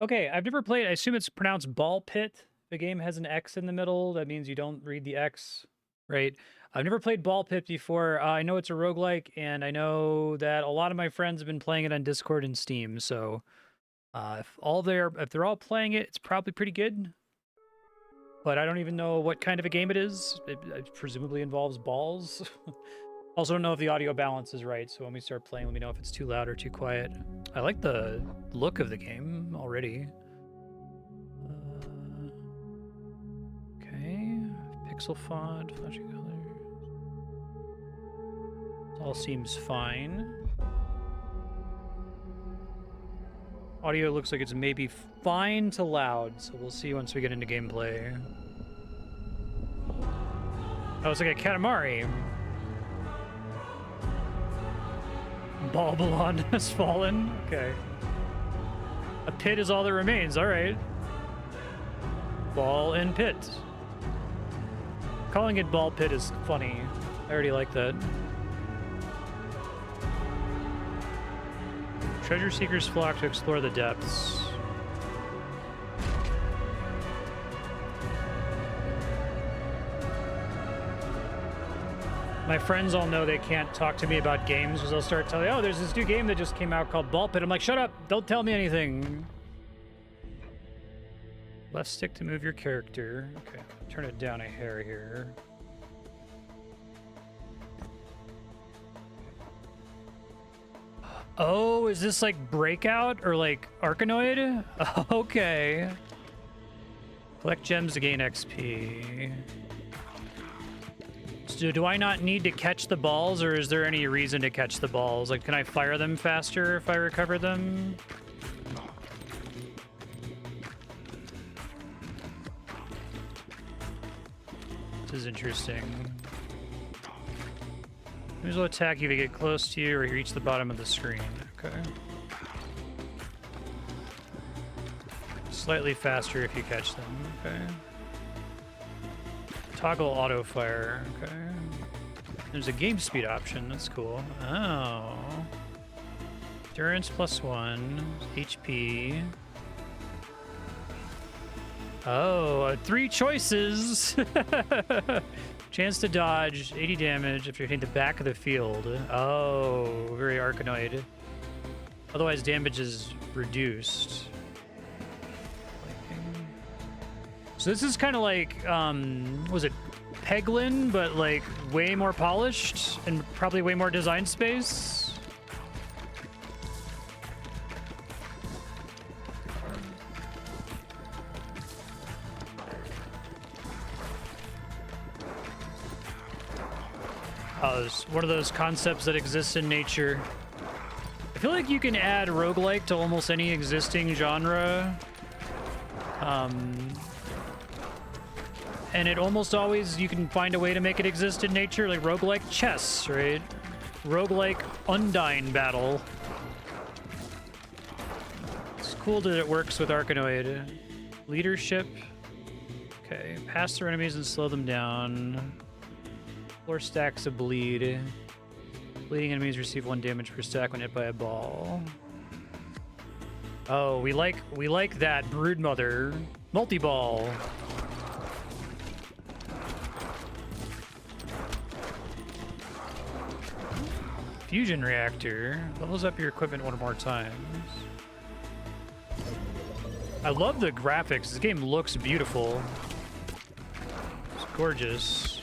Okay, I've never played. I assume it's pronounced ball pit. The game has an X in the middle. That means you don't read the X, right? I've never played ball pit before. I know it's a roguelike, and I know that a lot of my friends have been playing it on Discord and Steam. So if they're all playing it, it's probably pretty good. But I don't even know what kind of a game it is. It presumably involves balls. Also don't know if the audio balance is right, so when we start playing, let me know if it's too loud or too quiet. I like the look of the game already. Okay, pixel font, flashy colors. All seems fine. Audio looks like it's maybe fine to loud, so we'll see once we get into gameplay. Oh, it's like a Katamari. Ballbylon has fallen. Okay. A pit is all that remains. All right. Ball and pit. Calling it ball pit is funny. I already like that. Treasure seekers flock to explore the depths. My friends all know they can't talk to me about games because they'll start telling, oh, there's this new game that just came out called Ball Pit. I'm like, shut up, don't tell me anything. Left stick to move your character. Okay, turn it down a hair here. Oh, is this like Breakout or like Arkanoid? Okay. Collect gems to gain XP. So do I not need to catch the balls, or is there any reason to catch the balls? Like, can I fire them faster if I recover them? This is interesting. These will attack you if they get close to you or you reach the bottom of the screen. Okay. Slightly faster if you catch them. Okay. Toggle auto fire. Okay. There's a game speed option. That's cool. Oh. Endurance +1. HP. Oh, 3 choices. Chance to dodge, 80 damage if you're hitting the back of the field. Oh, very Arkanoid. Otherwise, damage is reduced. So this is kind of like, was it Peglin, but like way more polished and probably way more design space? Oh, it's one of those concepts that exists in nature. I feel like you can add roguelike to almost any existing genre. And it almost always, you can find a way to make it exist in nature, like roguelike chess, right? Roguelike Undyne battle. It's cool that it works with Arkanoid. Leadership. Okay, pass through enemies and slow them down. 4 stacks of bleed. Bleeding enemies receive 1 damage per stack when hit by a ball. Oh, we like that Broodmother. Multi-ball. Fusion reactor. Levels up your equipment 1 or more times. I love the graphics. This game looks beautiful. It's gorgeous.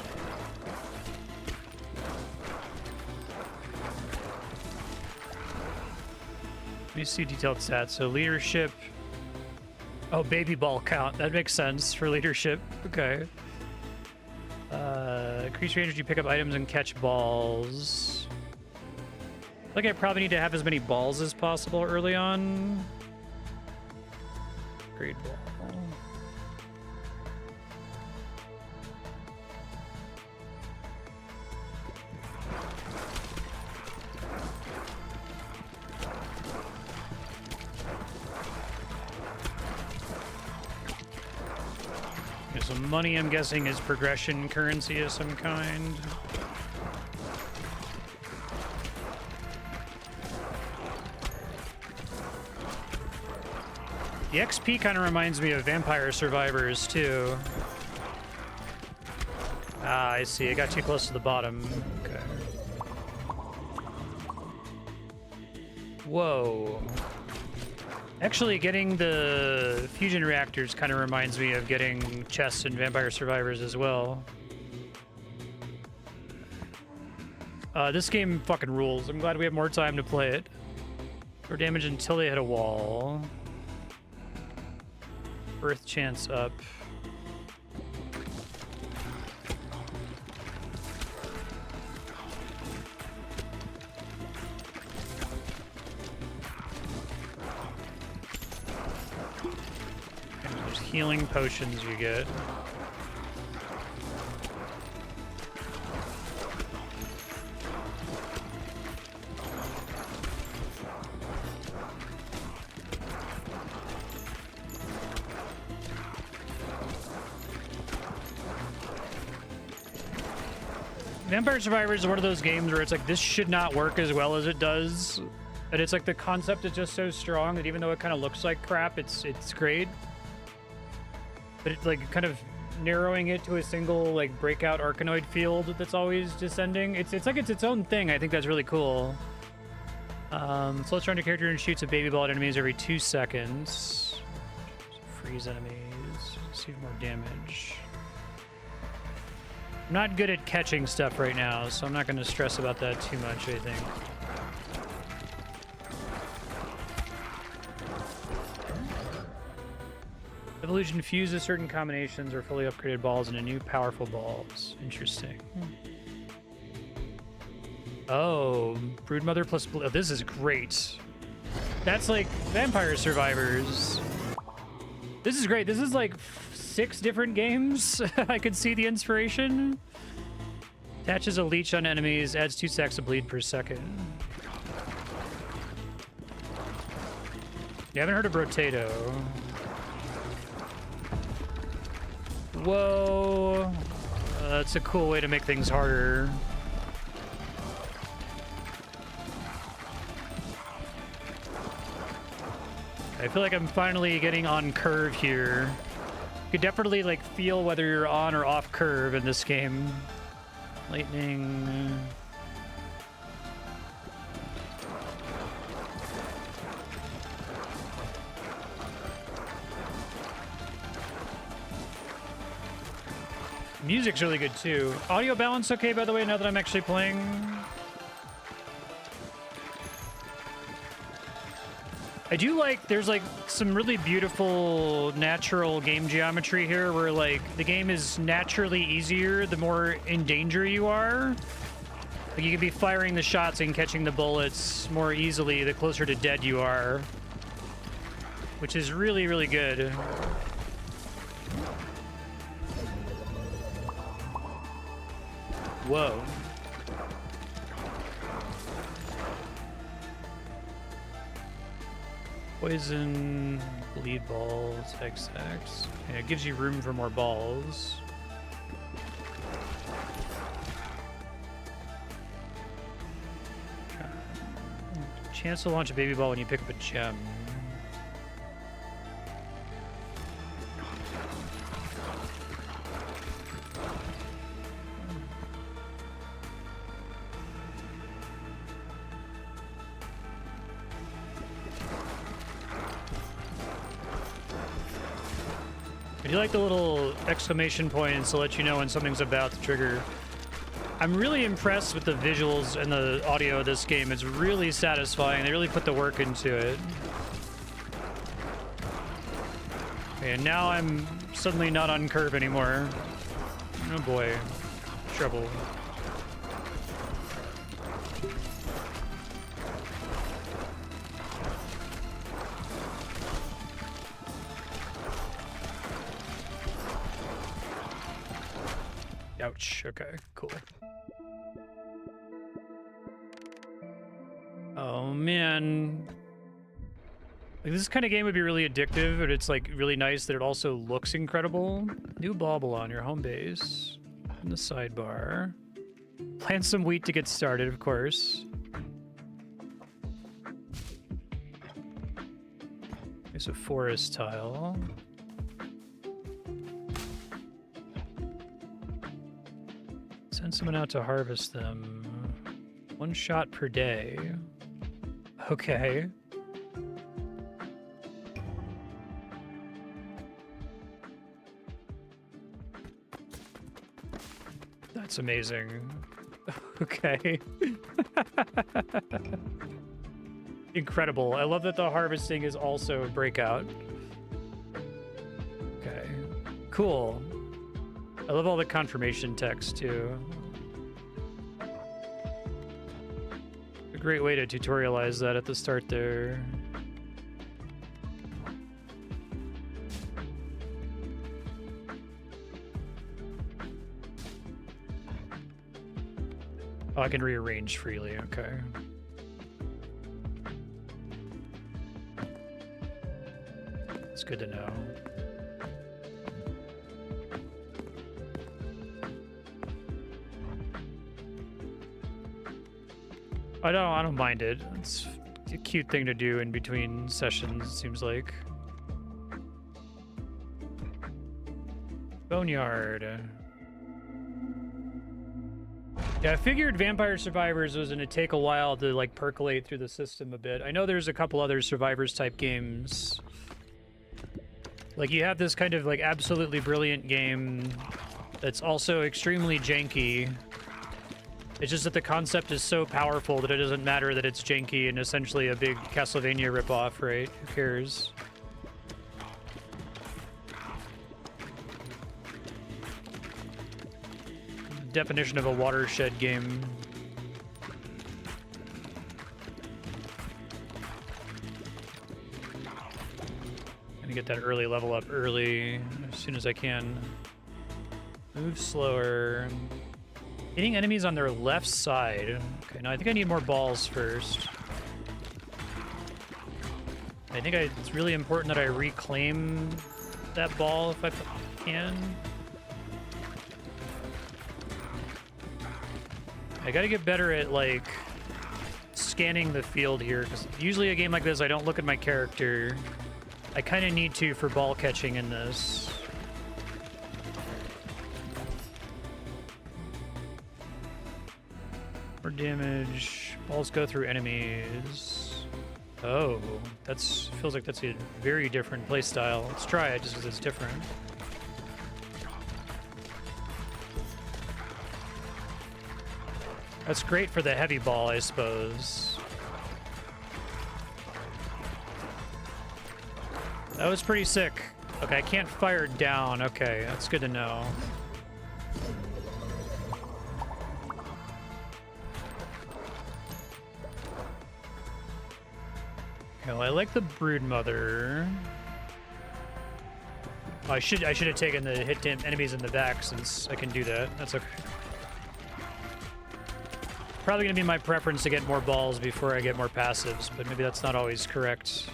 Let me see detailed stats. So leadership. Oh, baby ball count. That makes sense for leadership. Okay. Increase your energy, pick up items, and catch balls. I think I probably need to have as many balls as possible early on. Great ball. Okay, so money, I'm guessing, is progression currency of some kind. The XP kind of reminds me of Vampire Survivors, too. Ah, I see. I got too close to the bottom. Okay. Whoa. Actually, getting the fusion reactors kind of reminds me of getting chests in Vampire Survivors as well. This game fucking rules. I'm glad we have more time to play it. Or damage until they hit a wall. Earth chance up. And there's healing potions you get. Vampire Survivors is one of those games where it's like, this should not work as well as it does. And it's like the concept is just so strong that even though it kind of looks like crap, it's great. But it's like kind of narrowing it to a single like breakout Arkanoid field that's always descending. It's like it's its own thing. I think that's really cool. So let's run to character and shoots a baby ball at enemies every 2 seconds. Freeze enemies. Receive more damage. I'm not good at catching stuff right now, so I'm not going to stress about that too much, I think. Evolution fuses certain combinations or fully upgraded balls into new powerful balls. Interesting. Oh, Broodmother plus... Oh, this is great. That's like Vampire Survivors. This is great. This is like 6 different games. I could see the inspiration. Attaches a leech on enemies, adds 2 stacks of bleed per second. You haven't heard of Rotato. Whoa. That's a cool way to make things harder. I feel like I'm finally getting on curve here. You could definitely like feel whether you're on or off curve in this game. Lightning. Music's really good too. Audio balance okay, by the way, now that I'm actually playing. I do like, there's like some really beautiful natural game geometry here where like the game is naturally easier the more in danger you are. Like you can be firing the shots and catching the bullets more easily the closer to dead you are, which is really, really good. Whoa. Poison, bleed balls, XX. Yeah, it gives you room for more balls. Chance to launch a baby ball when you pick up a gem. I do like the little exclamation points to let you know when something's about to trigger. I'm really impressed with the visuals and the audio of this game. It's really satisfying. They really put the work into it. Okay, and now I'm suddenly not on curve anymore. Oh boy. Trouble. Ouch. Okay, cool. Oh, man. Like, this kind of game would be really addictive, but it's, like, really nice that it also looks incredible. New Ballbylon, your home base. In the sidebar. Plant some wheat to get started, of course. There's a forest tile. Send someone out to harvest them. 1 shot per day. Okay. That's amazing. Okay. Incredible. I love that the harvesting is also breakout. Okay. Cool. I love all the confirmation text too. A great way to tutorialize that at the start there. Oh, I can rearrange freely, okay. It's good to know. I don't mind it. It's a cute thing to do in between sessions, it seems like. Boneyard. Yeah, I figured Vampire Survivors was going to take a while to, like, percolate through the system a bit. I know there's a couple other Survivors-type games. Like, you have this kind of, like, absolutely brilliant game that's also extremely janky. It's just that the concept is so powerful that it doesn't matter that it's janky and essentially a big Castlevania ripoff, right? Who cares? Definition of a watershed game. Gonna get that early level up early as soon as I can. Move slower. Hitting enemies on their left side. Okay, now I think I need more balls first. I think it's really important that I reclaim that ball if I can. I gotta get better at, like, scanning the field here, because usually a game like this, I don't look at my character. I kind of need to for ball catching in this. More damage. Balls go through enemies. Oh, feels like that's a very different playstyle. Let's try it just because it's different. That's great for the heavy ball, I suppose. That was pretty sick. Okay, I can't fire down. Okay, that's good to know. Okay, well, I like the Broodmother. Oh, I should have taken the hit enemies in the back since I can do that. That's okay. Probably gonna be my preference to get more balls before I get more passives, but maybe that's not always correct.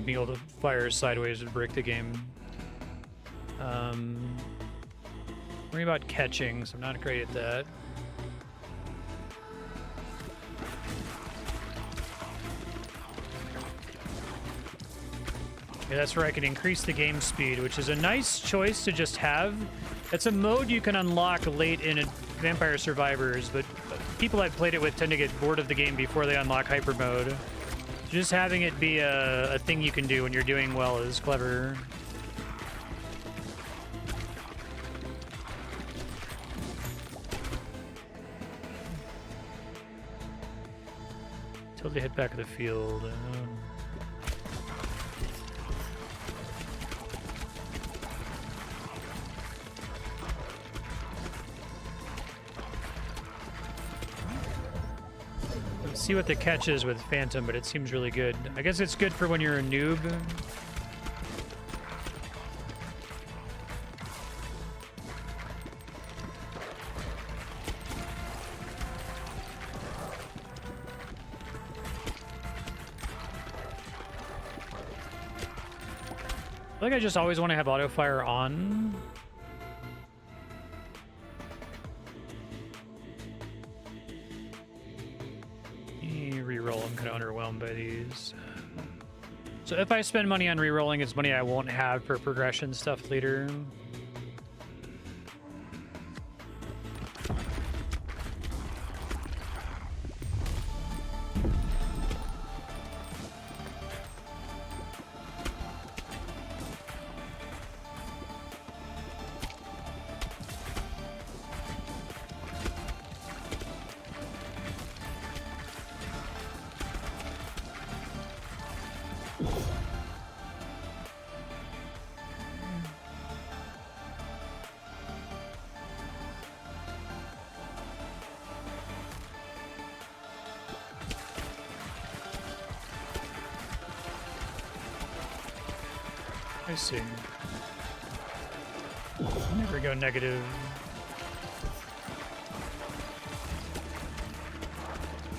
Being able to fire sideways would break the game. Worry about catching, so I'm not great at that. Yeah, that's where I can increase the game speed, which is a nice choice to just have. It's a mode you can unlock late in Vampire Survivors, but people I've played it with tend to get bored of the game before they unlock hyper mode. Just having it be a thing you can do when you're doing well is clever. Till they hit back of the field. Let's see what the catch is with Phantom, but it seems really good. I guess it's good for when you're a noob. I think I just always want to have auto fire on. Reroll, I'm kind of underwhelmed by these. So if I spend money on rerolling, it's money I won't have for progression stuff later. I see. Never go negative.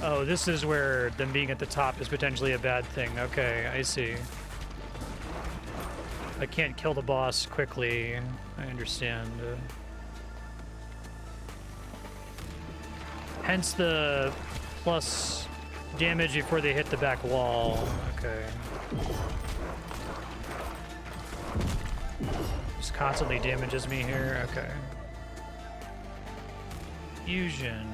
Oh, this is where them being at the top is potentially a bad thing. Okay, I see. I can't kill the boss quickly. I understand. Hence the plus damage before they hit the back wall. Okay. Just constantly damages me here. Okay. Fusion.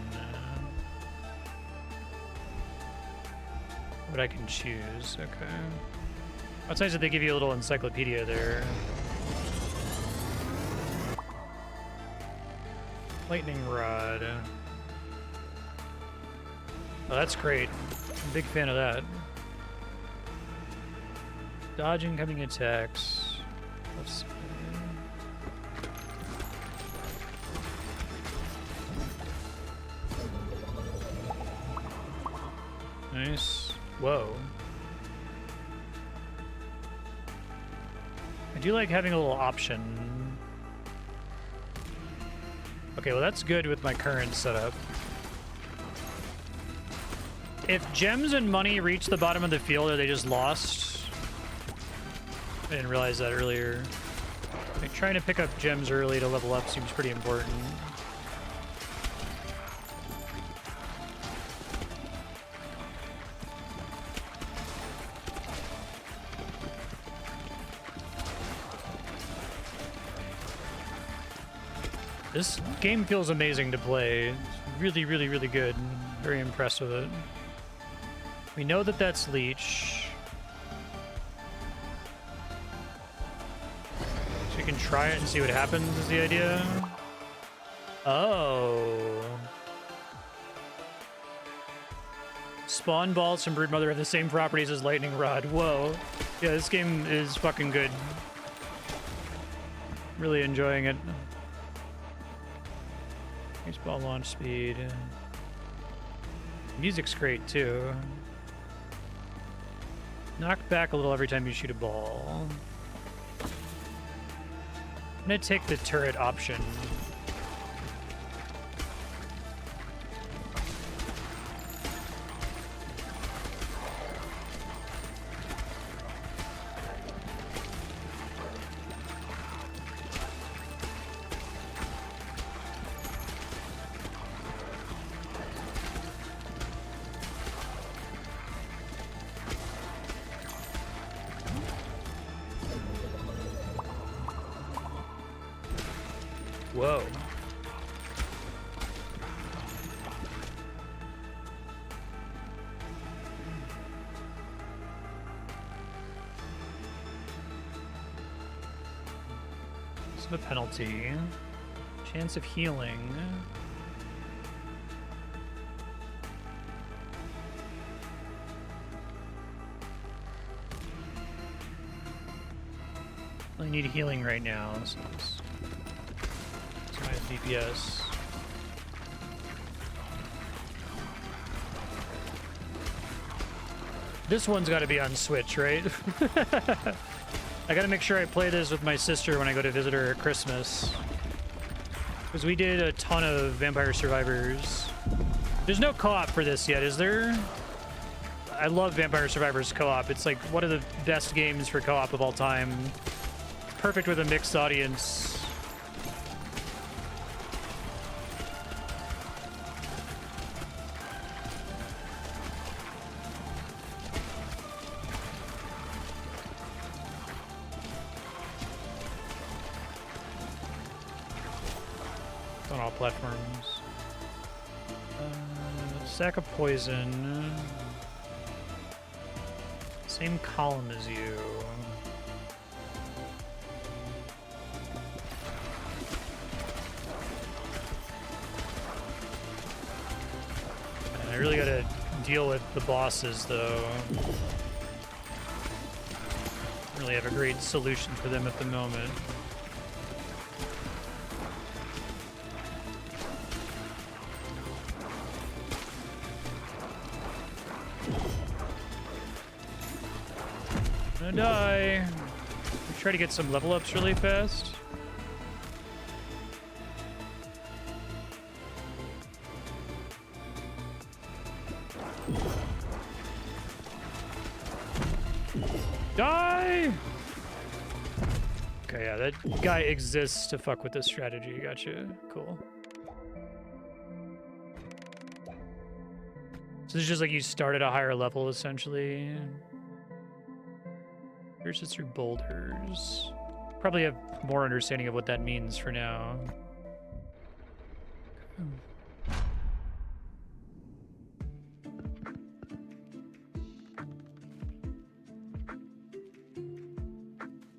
What I can choose. Okay. It's nice that they give you a little encyclopedia there. Lightning Rod. Oh, that's great. I'm a big fan of that. Dodge incoming attacks. Let's nice. Whoa. I do like having a little option. Okay, well that's good with my current setup. If gems and money reach the bottom of the field, are they just lost? I didn't realize that earlier. Like, trying to pick up gems early to level up seems pretty important. This game feels amazing to play. It's really, really, really good. Very impressed with it. We know that that's Leech. So we can try it and see what happens is the idea. Oh. Spawn balls from Broodmother have the same properties as Lightning Rod. Whoa. Yeah, this game is fucking good. Really enjoying it. Here's ball launch speed. Music's great too. Knock back a little every time you shoot a ball. I'm gonna take the turret option. Whoa. This is a penalty. Chance of healing. I need healing right now. So it's DPS. This one's got to be on Switch, right? I gotta make sure I play this with my sister when I go to visit her at Christmas. Because we did a ton of Vampire Survivors. There's no co-op for this yet, is there? I love Vampire Survivors co-op. It's like one of the best games for co-op of all time. perfect with a mixed audience. On all platforms. Sack of poison. Same column as you. And I really gotta deal with the bosses, though. Don't really have a great solution for them at the moment. Die. Try to get some level ups really fast. Die! Okay, yeah, that guy exists to fuck with this strategy. Gotcha. Cool. So it's just like you start at a higher level, essentially. Pierces through boulders. Probably have more understanding of what that means for now.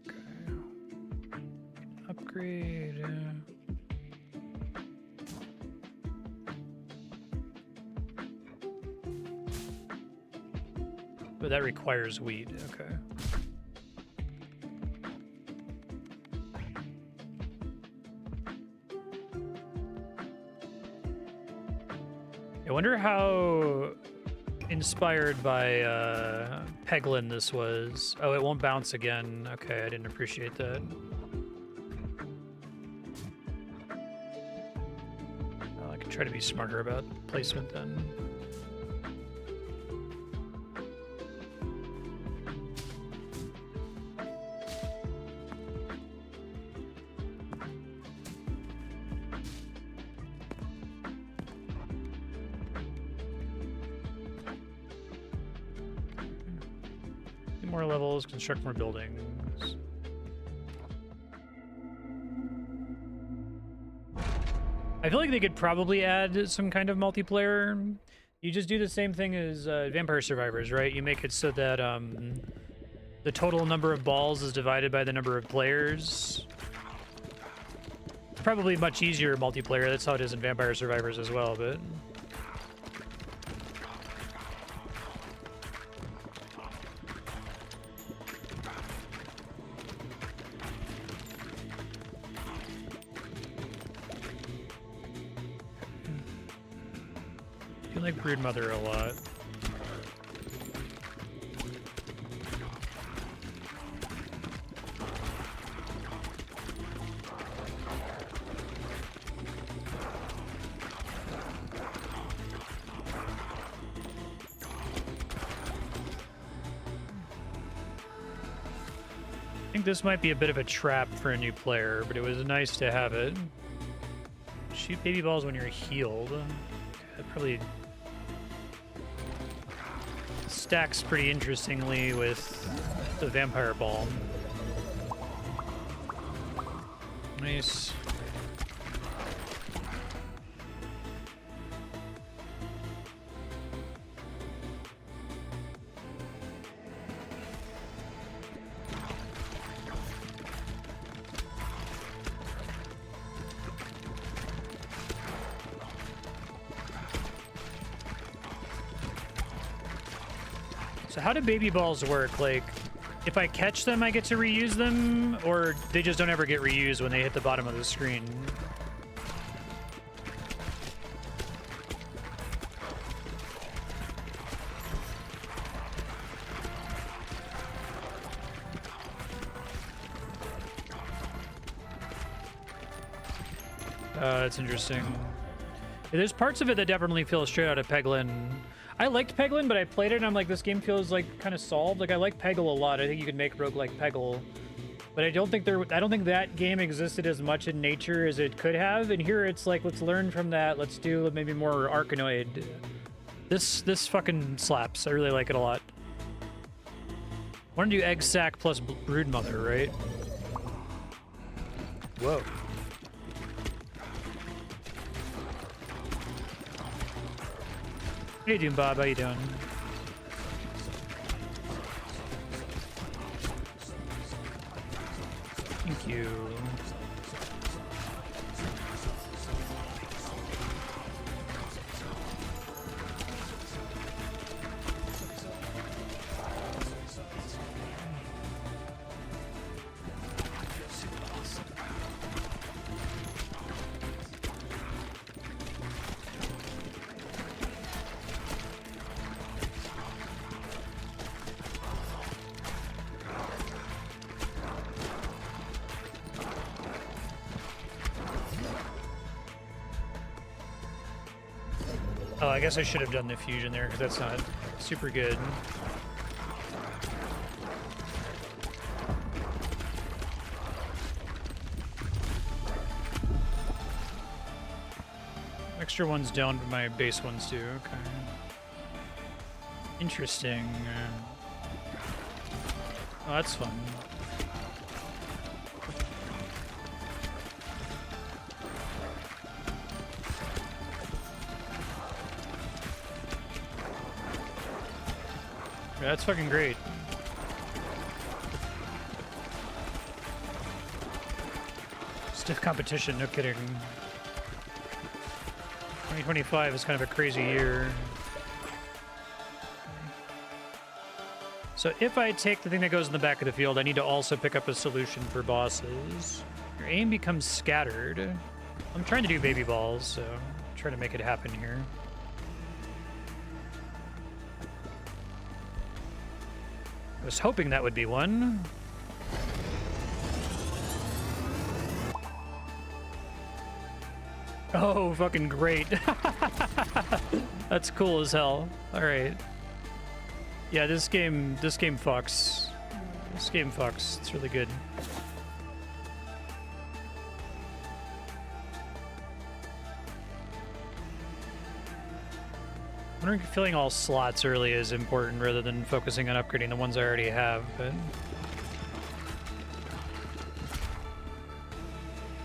Okay. Upgrade. But that requires wheat. Okay. I wonder how inspired by Peglin this was. Oh, it won't bounce again. Okay, I didn't appreciate that. Oh, I can try to be smarter about placement then. More levels, construct more buildings. I feel like they could probably add some kind of multiplayer. You just do the same thing as Vampire Survivors, right? You make it so that the total number of balls is divided by the number of players. It's probably much easier multiplayer. That's how it is in Vampire Survivors as well, but... I like Broodmother a lot. I think this might be a bit of a trap for a new player, but it was nice to have it. Shoot baby balls when you're healed. That probably stacks pretty interestingly with the vampire ball. Nice. So how do baby balls work? Like, if I catch them, I get to reuse them, or they just don't ever get reused when they hit the bottom of the screen? That's interesting. Yeah, there's parts of it that definitely feel straight out of Peglin. I liked Peglin, but I played it and I'm like, this game feels like kind of solved. Like, I like Peggle a lot. I think you could make roguelike Peggle. But I don't think that game existed as much in nature as it could have. And here it's like, let's learn from that. Let's do maybe more Arkanoid. This fucking slaps. I really like it a lot. I want to do egg sac plus brood mother, right? Whoa. Hey, Doom Bob, how you doing? Thank you. Oh, I guess I should have done the fusion there because that's not super good. Extra ones down, but my base ones do. Okay. Interesting. Oh, that's fun. Yeah, that's fucking great. Stiff competition, no kidding. 2025 is kind of a crazy year. So if I take the thing that goes in the back of the field, I need to also pick up a solution for bosses. Your aim becomes scattered. I'm trying to do baby balls, so I'm trying to make it happen here. I was hoping that would be one. Oh, fucking great. That's cool as hell. All right. Yeah, this game fucks. This game fucks. It's really good. I'm wondering if filling all slots early is important rather than focusing on upgrading the ones I already have, but...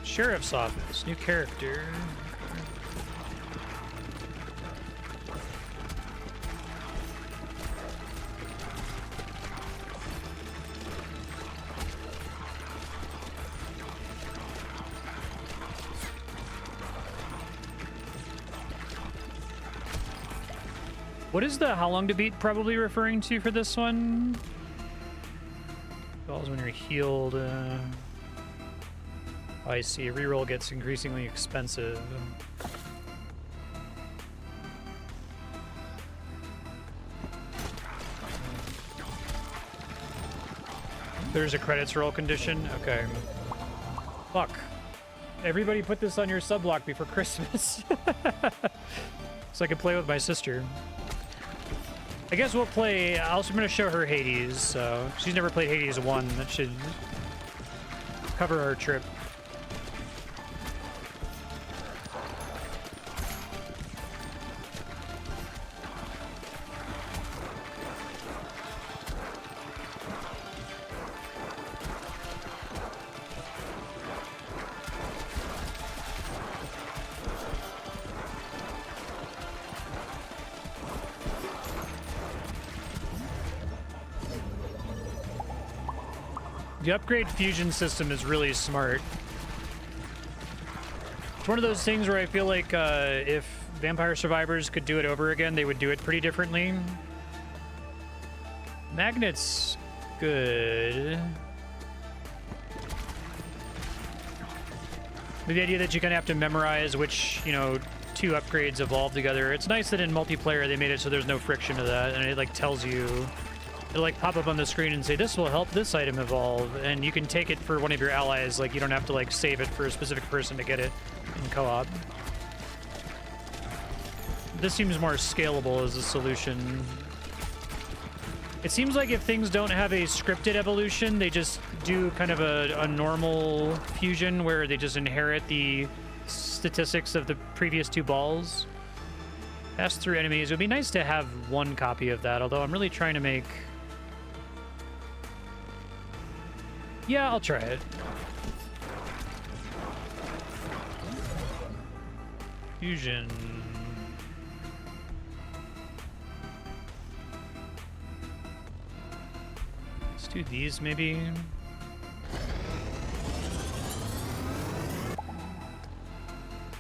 Sheriff's Office, new character. What is the how long to beat probably referring to for this one? Balls when you're healed. Oh, I see. Reroll gets increasingly expensive. There's a credits roll condition? Okay. Fuck. Everybody put this on your subblock before Christmas. So I can play with my sister. I guess we'll play... I'm going to show her Hades, so... She's never played Hades 1. That should cover our trip. The upgrade fusion system is really smart. It's one of those things where I feel like if Vampire Survivors could do it over again, they would do it pretty differently. Magnet's good. The idea that you kind of have to memorize which, you know, two upgrades evolve together. It's nice that in multiplayer they made it so there's no friction to that, and it like tells you. It'll like pop up on the screen and say, this will help this item evolve, and you can take it for one of your allies. Like, you don't have to like save it for a specific person to get it in co-op. This seems more scalable as a solution. It seems like if things don't have a scripted evolution, they just do kind of a normal fusion where they just inherit the statistics of the previous two balls. Pass through enemies. It would be nice to have one copy of that, although I'm really trying to make... Yeah, I'll try it. Fusion. Let's do these, maybe.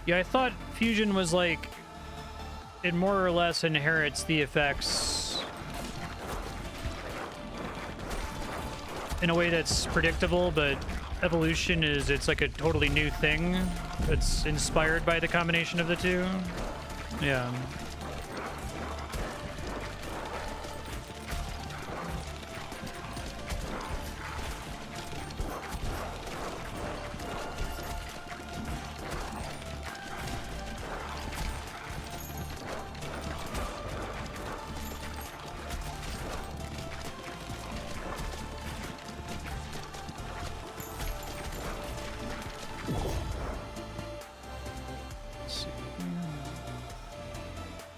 Yeah, I thought fusion was like... It more or less inherits the effects in a way that's predictable, but evolution is, it's like a totally new thing that's inspired by the combination of the two. Yeah.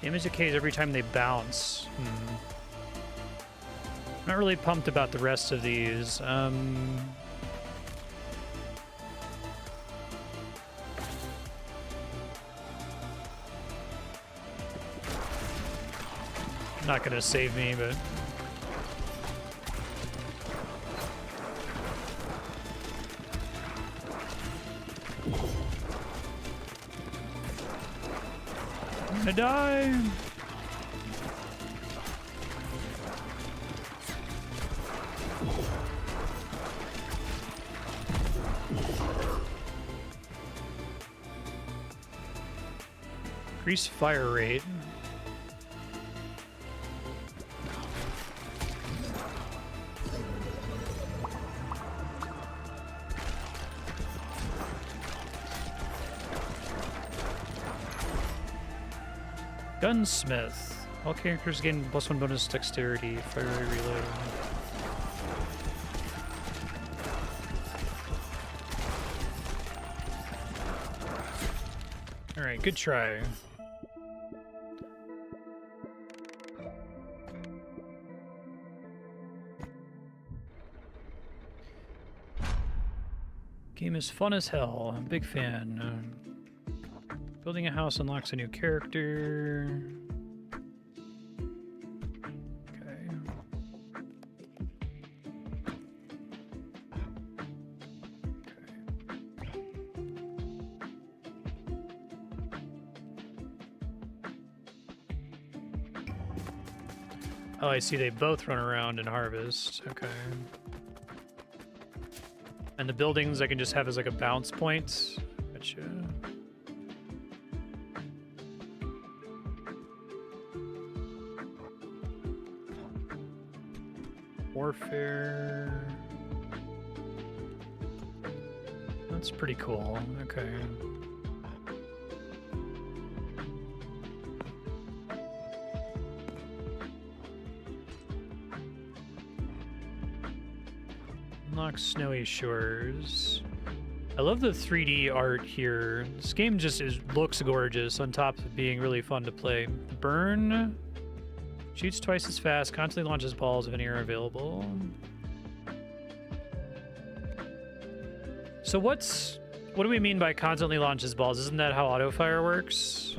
Damage decays every time they bounce. Not really pumped about the rest of these. Not gonna save me, but... I die. Increase fire rate. Gunsmith. All characters gain +1 bonus dexterity, fire rate reload. Alright, good try. Game is fun as hell. I'm a big fan. Building a house unlocks a new character. Okay. Oh, I see they both run around and harvest. Okay. And the buildings I can just have as like a bounce point. Gotcha. Warfare. That's pretty cool. Okay. Unlock Snowy Shores. I love the 3D art here. This game just looks gorgeous on top of being really fun to play. Burn. Shoots twice as fast, constantly launches balls if any are available. So what do we mean by constantly launches balls? Isn't that how auto fire works?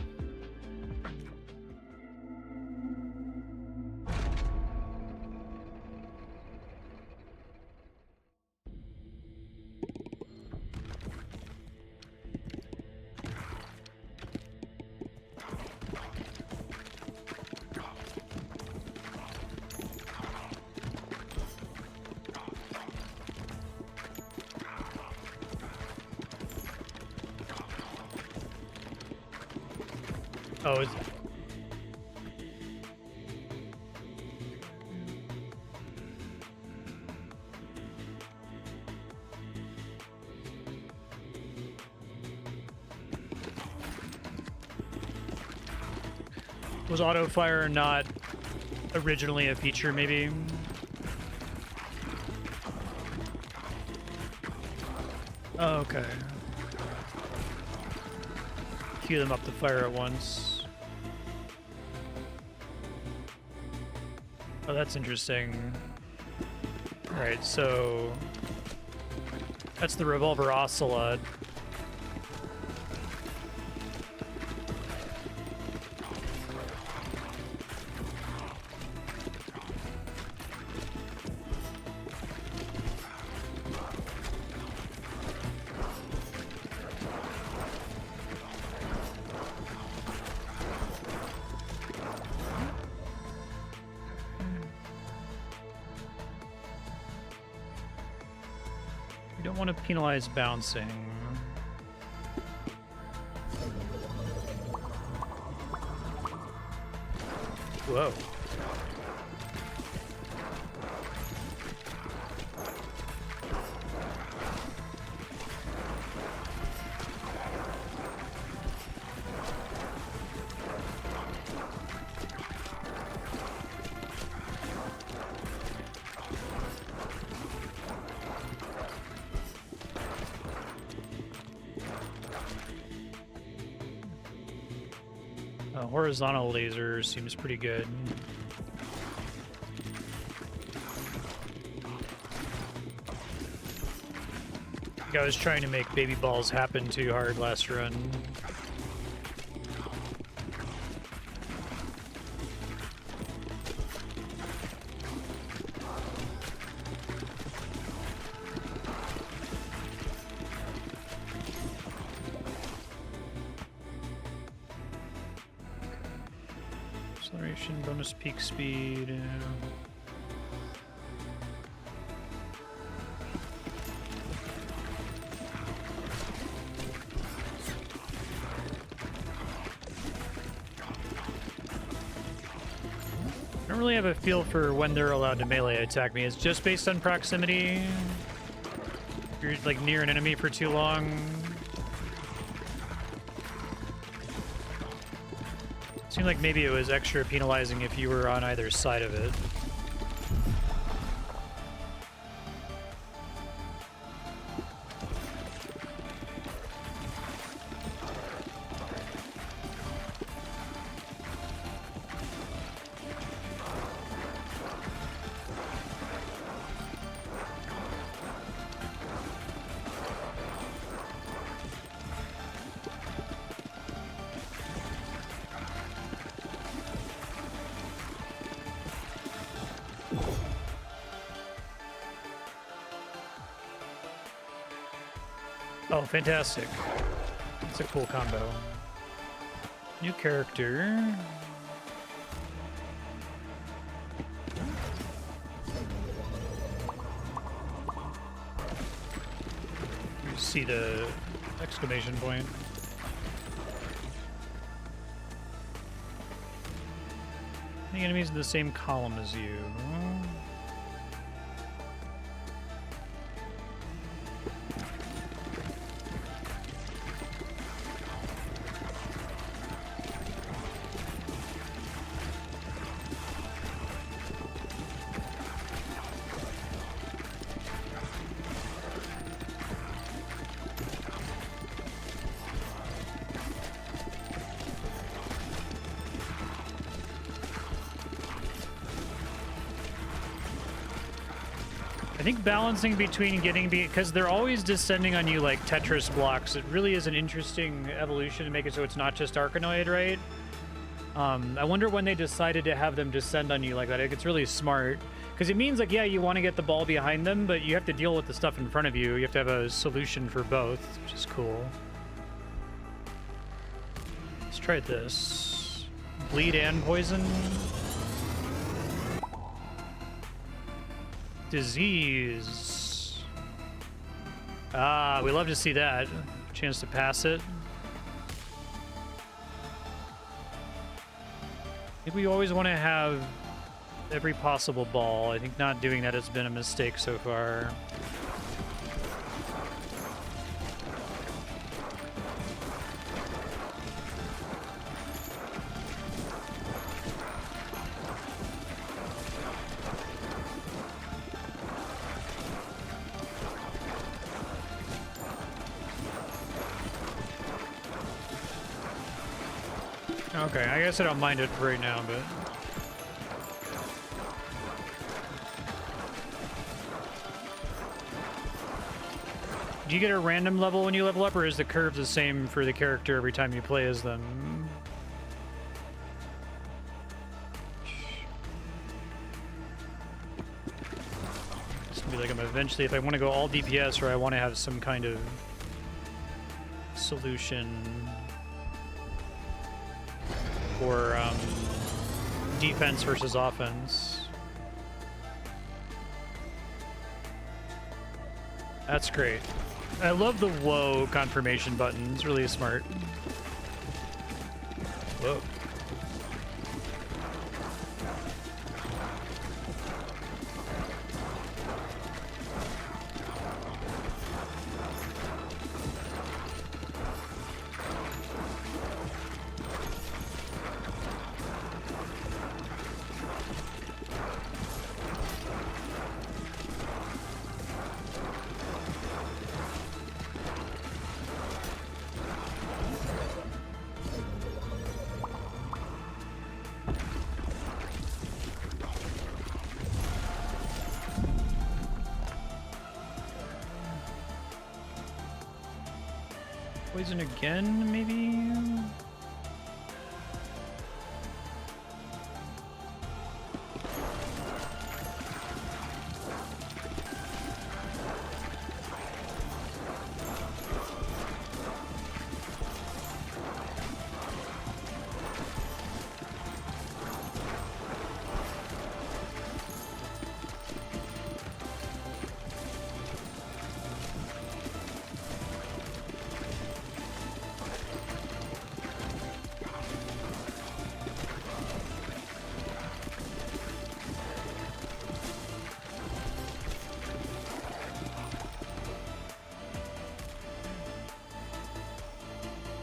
Oh, is it? Was auto fire not originally a feature, maybe? Oh, okay. Cue them up to fire at once. Oh, that's interesting. Alright, so... that's the Revolver Ocelot. We don't want to penalize bouncing. Whoa. Horizontal laser seems pretty good. I was trying to make baby balls happen too hard last run. Acceleration, bonus peak speed. I don't really have a feel for when they're allowed to melee attack me. It's just based on proximity. If you're like near an enemy for too long. Seemed like maybe it was extra penalizing if you were on either side of it. Oh, fantastic. It's a cool combo. New character. You see the exclamation point. The enemy's in the same column as you. I think balancing between getting, because they're always descending on you like Tetris blocks, it really is an interesting evolution to make it so it's not just Arkanoid, right? I wonder when they decided to have them descend on you like that. I think it's really smart. Because it means, like, yeah, you want to get the ball behind them, but you have to deal with the stuff in front of you. You have to have a solution for both, which is cool. Let's try this. Bleed and poison. Disease. Ah, we love to see that. Chance to pass it. I think we always want to have every possible ball. I think not doing that has been a mistake so far. Okay, I guess I don't mind it right now, but... Do you get a random level when you level up, or is the curve the same for the character every time you play as them? It's gonna be like I'm eventually, if I want to go all DPS or I want to have some kind of solution for defense versus offense. That's great. I love the whoa confirmation button. It's really smart. Whoa. Poison again, maybe?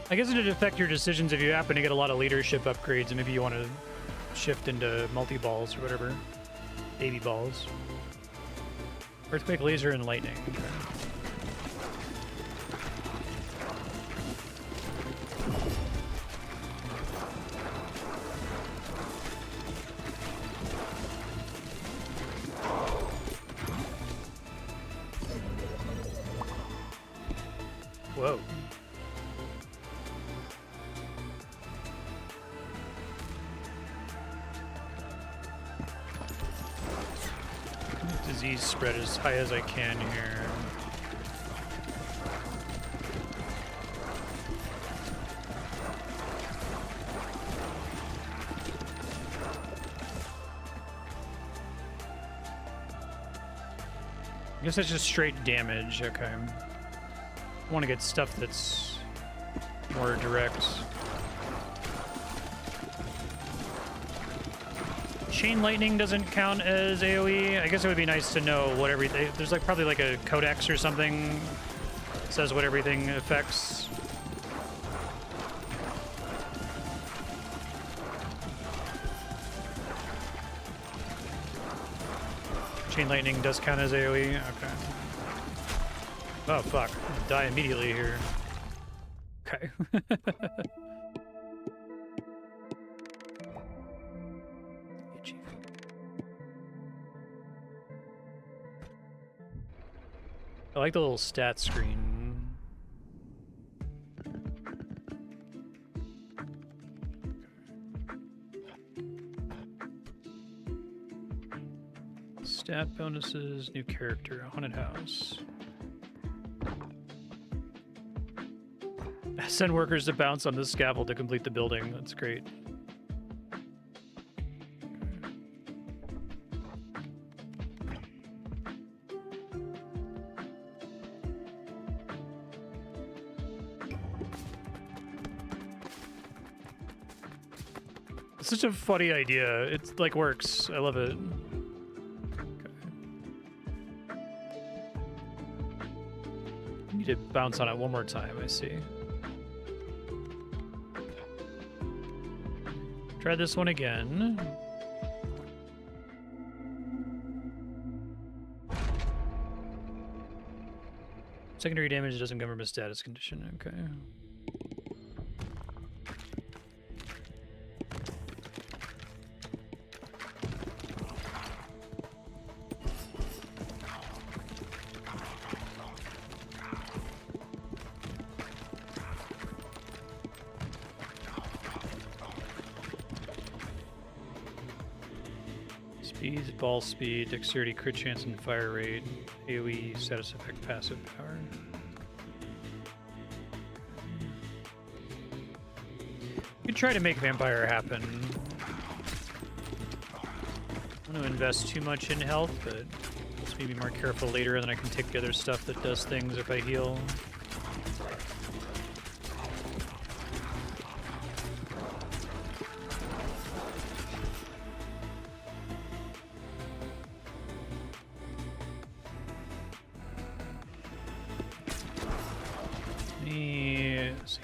I guess it'd affect your decisions if you happen to get a lot of leadership upgrades and maybe you want to shift into multi-balls or whatever. Baby balls. Earthquake, laser, and lightning. Okay. Whoa. Disease spread as high as I can here. I guess that's just straight damage. Okay. I want to get stuff that's more direct. Chain lightning doesn't count as AoE. I guess it would be nice to know what everything. There's like probably like a codex or something that says what everything affects. Chain lightning does count as AoE. Okay. Oh fuck! I'll die immediately here. Okay. I like the little stat screen. Stat bonuses, new character, haunted house. Send workers to bounce on the scaffold to complete the building. That's great. It's such a funny idea. It's like works. I love it. Okay. I need to bounce on it one more time, I see. Try this one again. Secondary damage doesn't govern a status condition. Okay. Speed, ball speed, dexterity, crit chance, and fire rate. AoE, status effect, passive power. You could try to make vampire happen. I don't want to invest too much in health, but let's maybe be more careful later, and then I can take the other stuff that does things if I heal.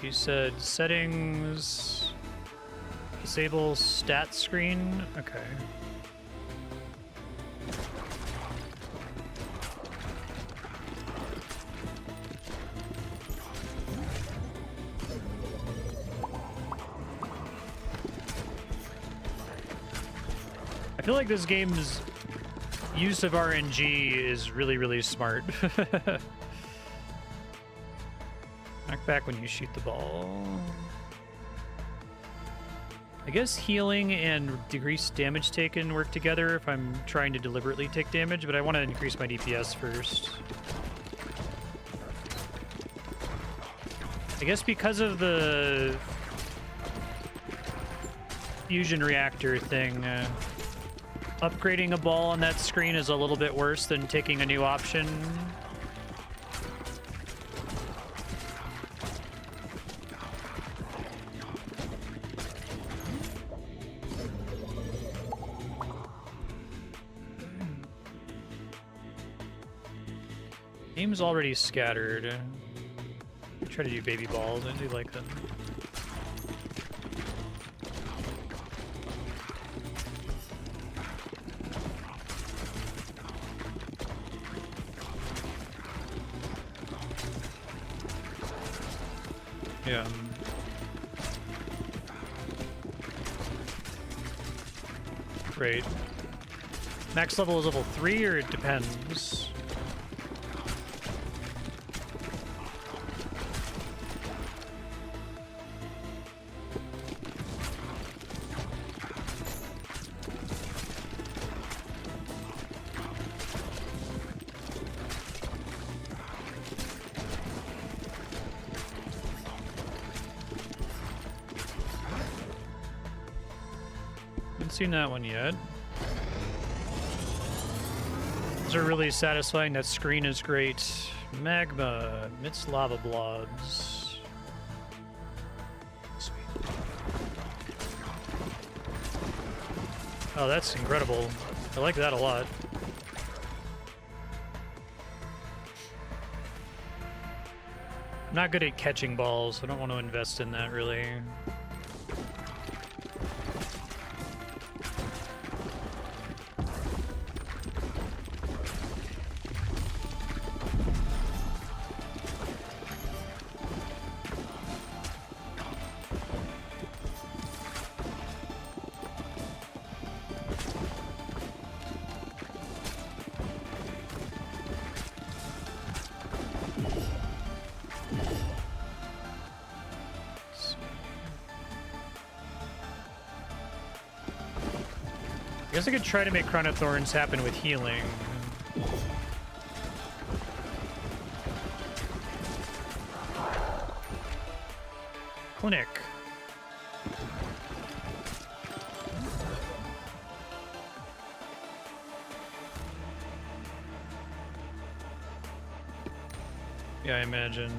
He said settings, disable stat screen. Okay. I feel like this game's use of RNG is really, really smart. Knock back when you shoot the ball. I guess healing and decreased damage taken work together if I'm trying to deliberately take damage, but I want to increase my DPS first. I guess because of the fusion reactor thing, upgrading a ball on that screen is a little bit worse than taking a new option. Game's already scattered. I try to do baby balls. I do like them. Yeah. Great. Max level is level 3, or it depends? Seen that one yet. Those are really satisfying. That screen is great. Magma amidst lava blobs. Sweet. Oh, that's incredible. I like that a lot. I'm not good at catching balls, so I don't want to invest in that really. I guess I could try to make Crown of Thorns happen with healing. Clinic. Yeah, I imagine.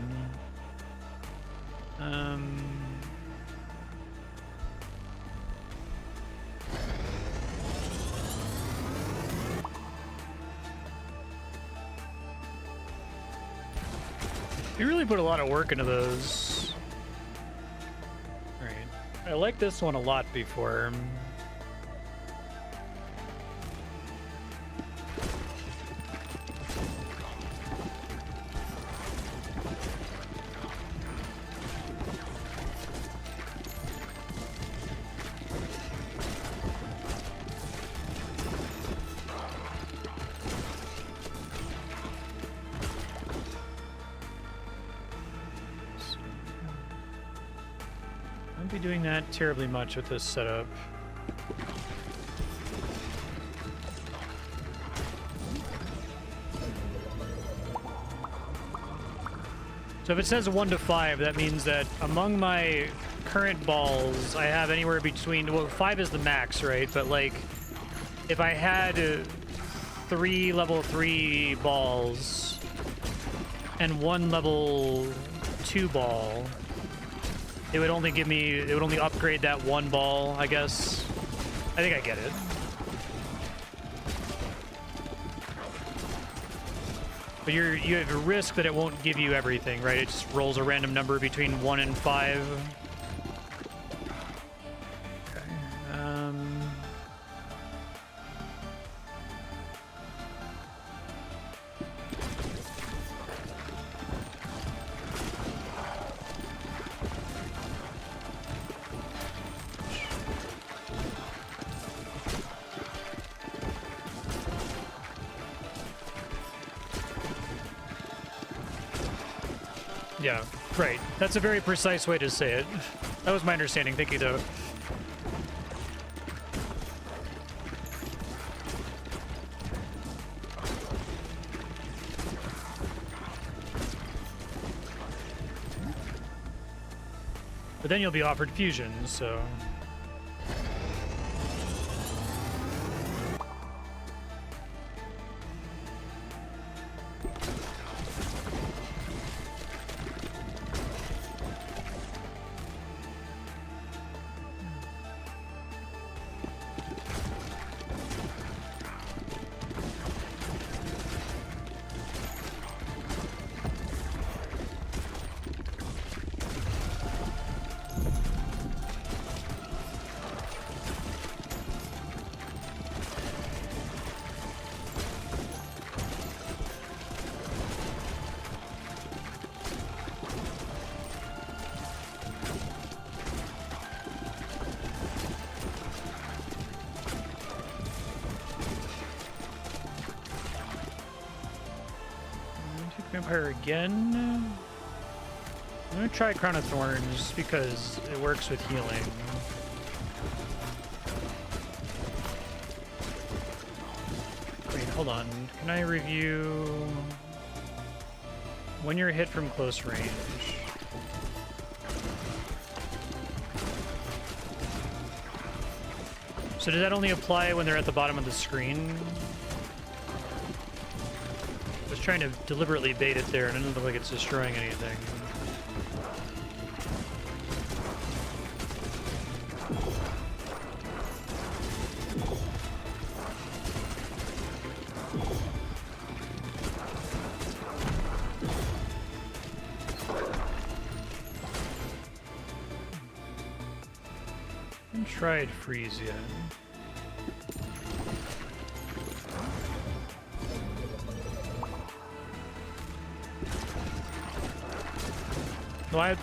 You really put a lot of work into those. Alright. I like this one a lot before. Doing that terribly much with this setup. So if it says 1 to 5, that means that among my current balls, I have anywhere between, well, 5 is the max, right? But like, if I had 3 level 3 balls and 1 level 2 ball, it would only give me, it would only upgrade that 1 ball, I guess. I think I get it. But you have a risk that it won't give you everything, right? It just rolls a random number between 1 and 5. Okay. Yeah, right. That's a very precise way to say it. That was my understanding. Thank you, though. But then you'll be offered fusion, so... Vampire again. I'm gonna try Crown of Thorns because it works with healing. Wait, hold on. Can I review when you're hit from close range? So does that only apply when they're at the bottom of the screen? I was trying to deliberately bait it there, and it doesn't look like it's destroying anything. I haven't tried freeze yet. Well, I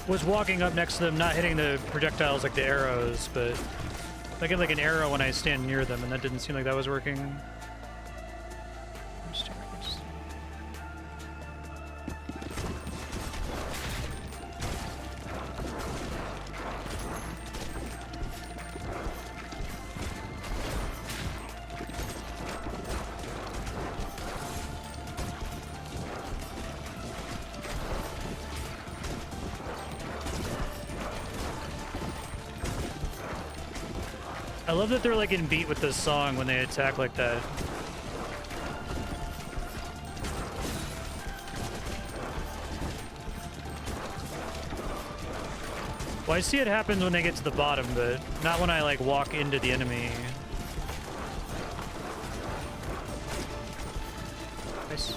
was walking up next to them, not hitting the projectiles like the arrows, but I get like an arrow when I stand near them, and that didn't seem like that was working. I love that they're like in beat with this song when they attack like that. Well, I see it happens when they get to the bottom, but not when I like walk into the enemy. Nice.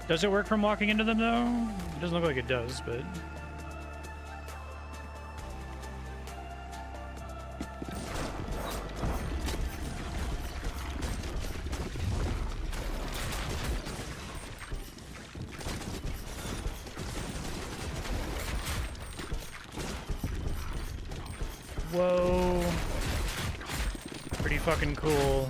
Does it work from walking into them, though? It doesn't look like it does, but... Whoa. Pretty fucking cool.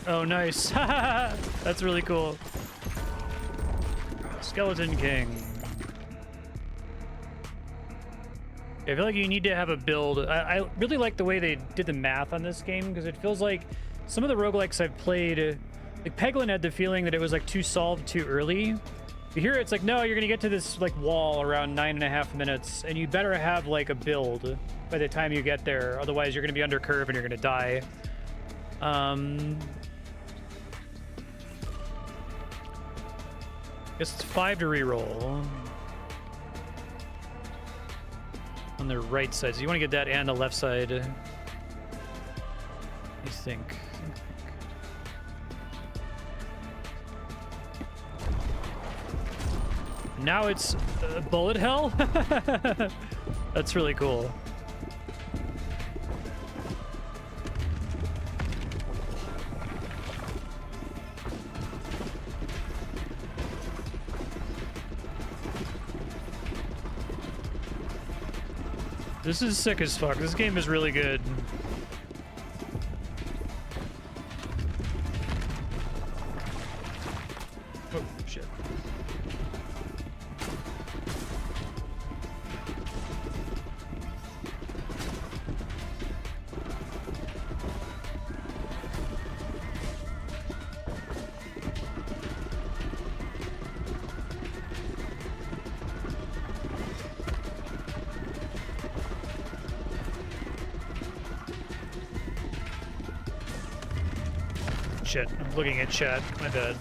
Oh, nice. That's really cool. Skeleton King. I feel like you need to have a build. I really like the way they did the math on this game, because it feels like some of the roguelikes I've played, like Peglin had the feeling that it was like too solved too early. But here it's like, no, you're gonna get to this like wall around 9.5 minutes, and you better have like a build by the time you get there. Otherwise, you're gonna be under curve and you're gonna die. Guess it's 5 to reroll. On the right side, so you want to get that and the left side. I think. Now it's bullet hell. That's really cool. This is sick as fuck. This game is really good. Oh, shit. Shit, I'm looking at chat. My bad.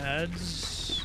Ads.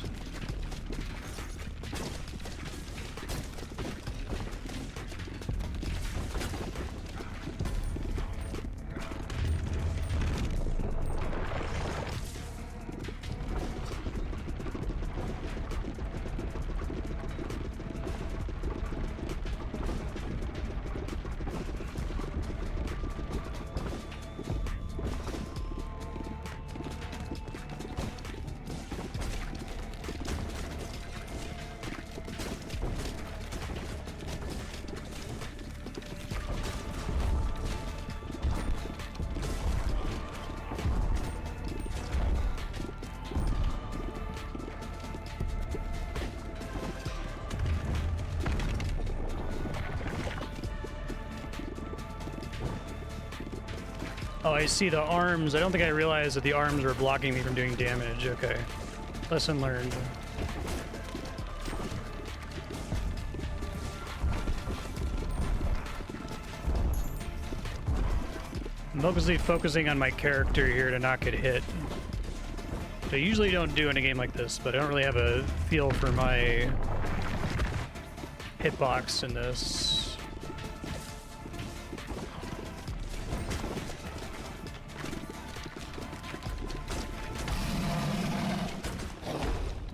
Oh, I see the arms. I don't think I realized that the arms were blocking me from doing damage. Okay. Lesson learned. I'm mostly focusing on my character here to not get hit. I usually don't do in a game like this, but I don't really have a feel for my hitbox in this.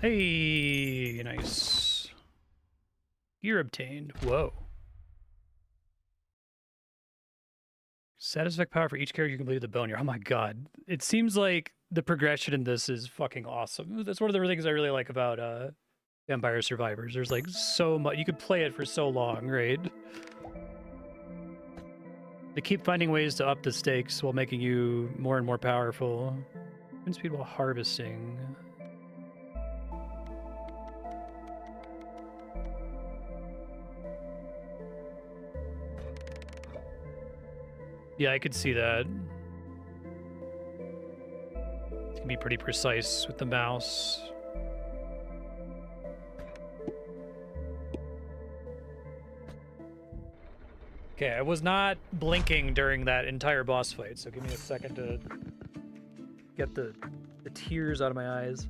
Hey, nice. Gear obtained. Whoa. Satisfactory power for each character you complete with the bone. Oh my god. It seems like the progression in this is fucking awesome. That's one of the things I really like about Vampire Survivors. There's like so much. You could play it for so long, right? They keep finding ways to up the stakes while making you more and more powerful. Movement speed while harvesting. Yeah, I could see that. It can be pretty precise with the mouse. Okay, I was not blinking during that entire boss fight, so give me a second to get the tears out of my eyes.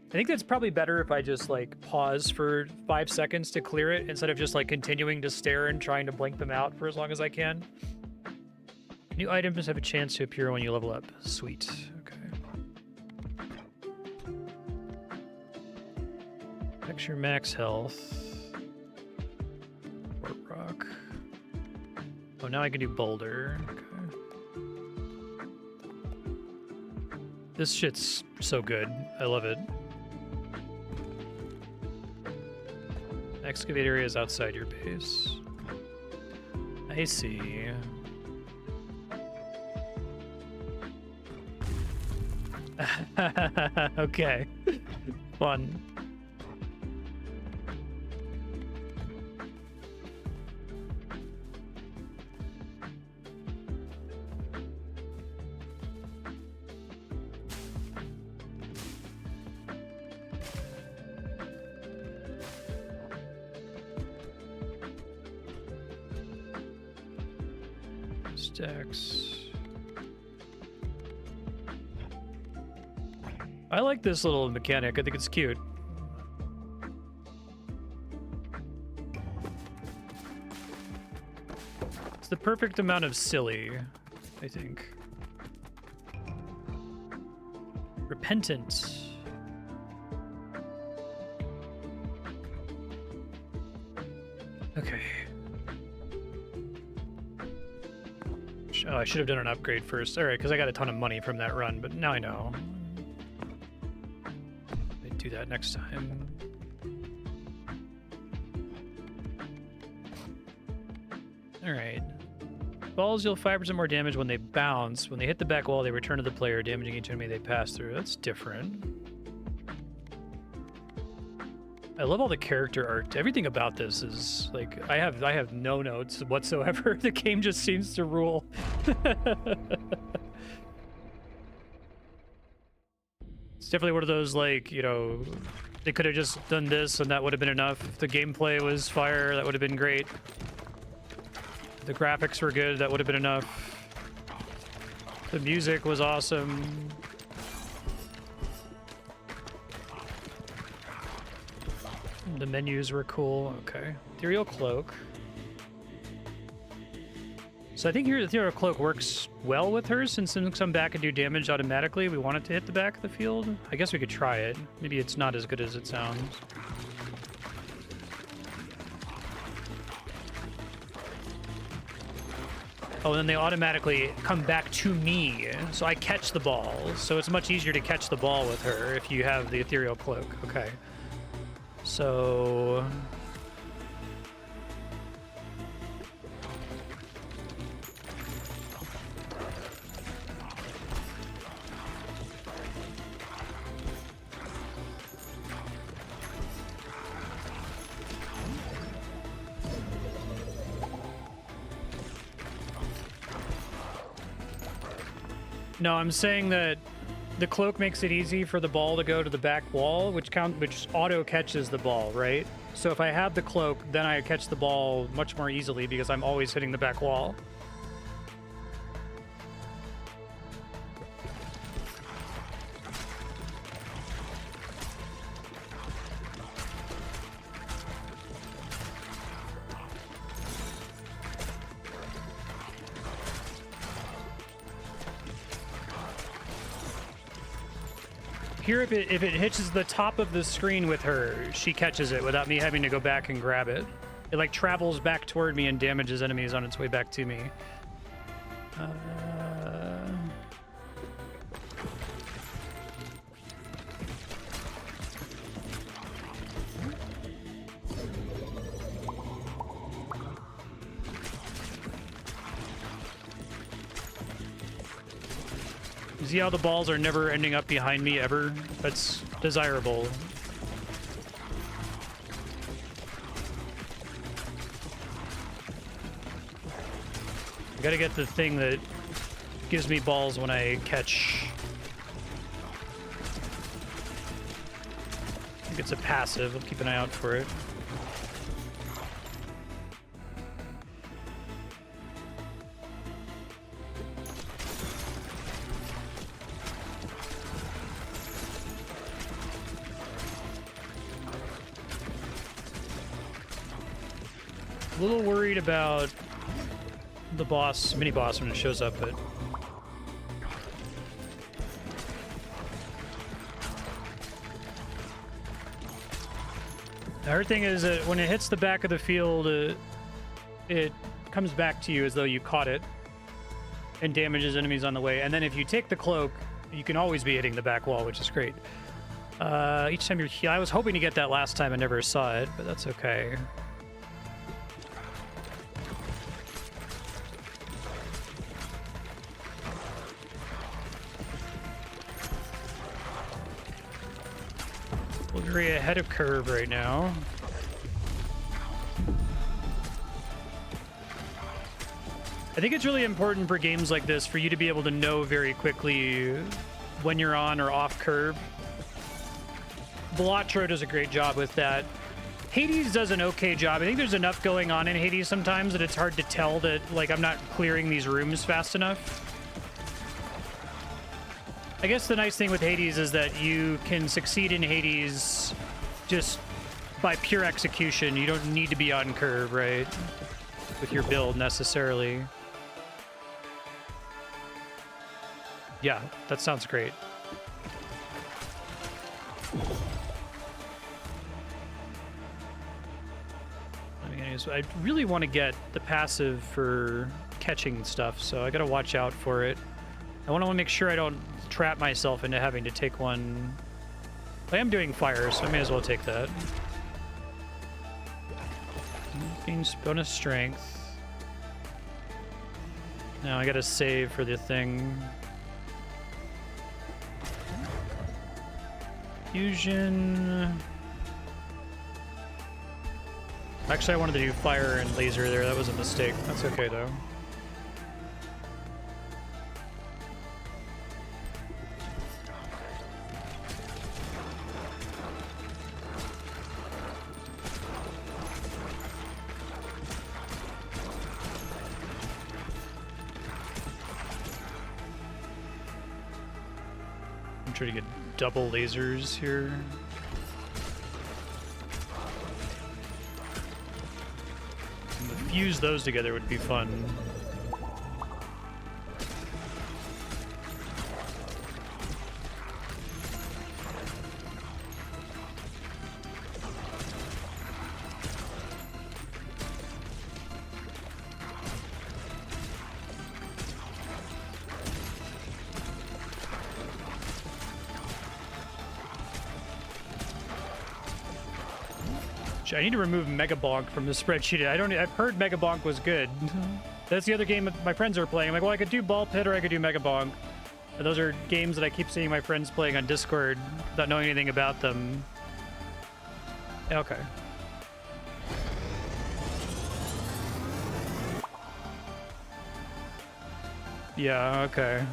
I think that's probably better if I just like pause for 5 seconds to clear it instead of just like continuing to stare and trying to blink them out for as long as I can. New items have a chance to appear when you level up. Sweet. Okay. Extra max health. Warp rock. Oh, now I can do boulder. Okay. This shit's so good. I love it. Excavate area is outside your base. I see. Okay. Fun. Stacks. I like this little mechanic. I think it's cute. It's the perfect amount of silly, I think. Repentant. Okay. Oh, I should have done an upgrade first. All right, because I got a ton of money from that run, but now I know. I'd do that next time. All right. Balls deal 5% more damage when they bounce. When they hit the back wall, they return to the player, damaging each enemy they pass through. That's different. I love all the character art. Everything about this is like I have no notes whatsoever. The game just seems to rule. It's definitely one of those like, you know, they could have just done this and that would have been enough. If the gameplay was fire, that would have been great. If the graphics were good, that would have been enough. The music was awesome. The menus were cool. Okay. Ethereal Cloak. So I think here the Ethereal Cloak works well with her since it come back and do damage automatically. We want it to hit the back of the field. I guess we could try it. Maybe it's not as good as it sounds. Oh, and then they automatically come back to me. So I catch the ball. So it's much easier to catch the ball with her if you have the Ethereal Cloak. Okay. So no, I'm saying that the cloak makes it easy for the ball to go to the back wall, which auto catches the ball, right? So if I have the cloak, then I catch the ball much more easily because I'm always hitting the back wall. Here, if it hits the top of the screen with her, she catches it without me having to go back and grab it. It like travels back toward me and damages enemies on its way back to me. See how the balls are never ending up behind me ever? That's desirable. gotta get the thing that gives me balls when I catch. I think it's a passive. I'll keep an eye out for it. A little worried about the boss, mini boss, when it shows up, but the hard thing is that when it hits the back of the field, it comes back to you as though you caught it and damages enemies on the way. And then if you take the cloak, you can always be hitting the back wall, which is great. Each time you're I was hoping to get that last time and never saw it, but that's okay. We're ahead of curve right now. I think it's really important for games like this for you to be able to know very quickly when you're on or off curve. Balatro does a great job with that. Hades does an okay job. I think there's enough going on in Hades sometimes that it's hard to tell that, like, I'm not clearing these rooms fast enough. I guess the nice thing with Hades is that you can succeed in Hades just by pure execution. You don't need to be on curve, right? With your build, necessarily. Yeah, that sounds great. Anyways, I really want to get the passive for catching stuff, so I gotta watch out for it. I want to make sure I don't trap myself into having to take one. I am doing fire, so I may as well take that. Bonus strength. Now I gotta save for the thing. Fusion. Actually, I wanted to do fire and laser there. That was a mistake. That's okay, though. Try to get double lasers here. And to fuse those together would be fun. I need to remove Mega Bonk from the spreadsheet. I've heard Mega Bonk was good. That's the other game that my friends are playing. I'm like, well, I could do Ball Pit or I could do Mega Bonk. And those are games that I keep seeing my friends playing on Discord without knowing anything about them. Okay. Yeah, okay.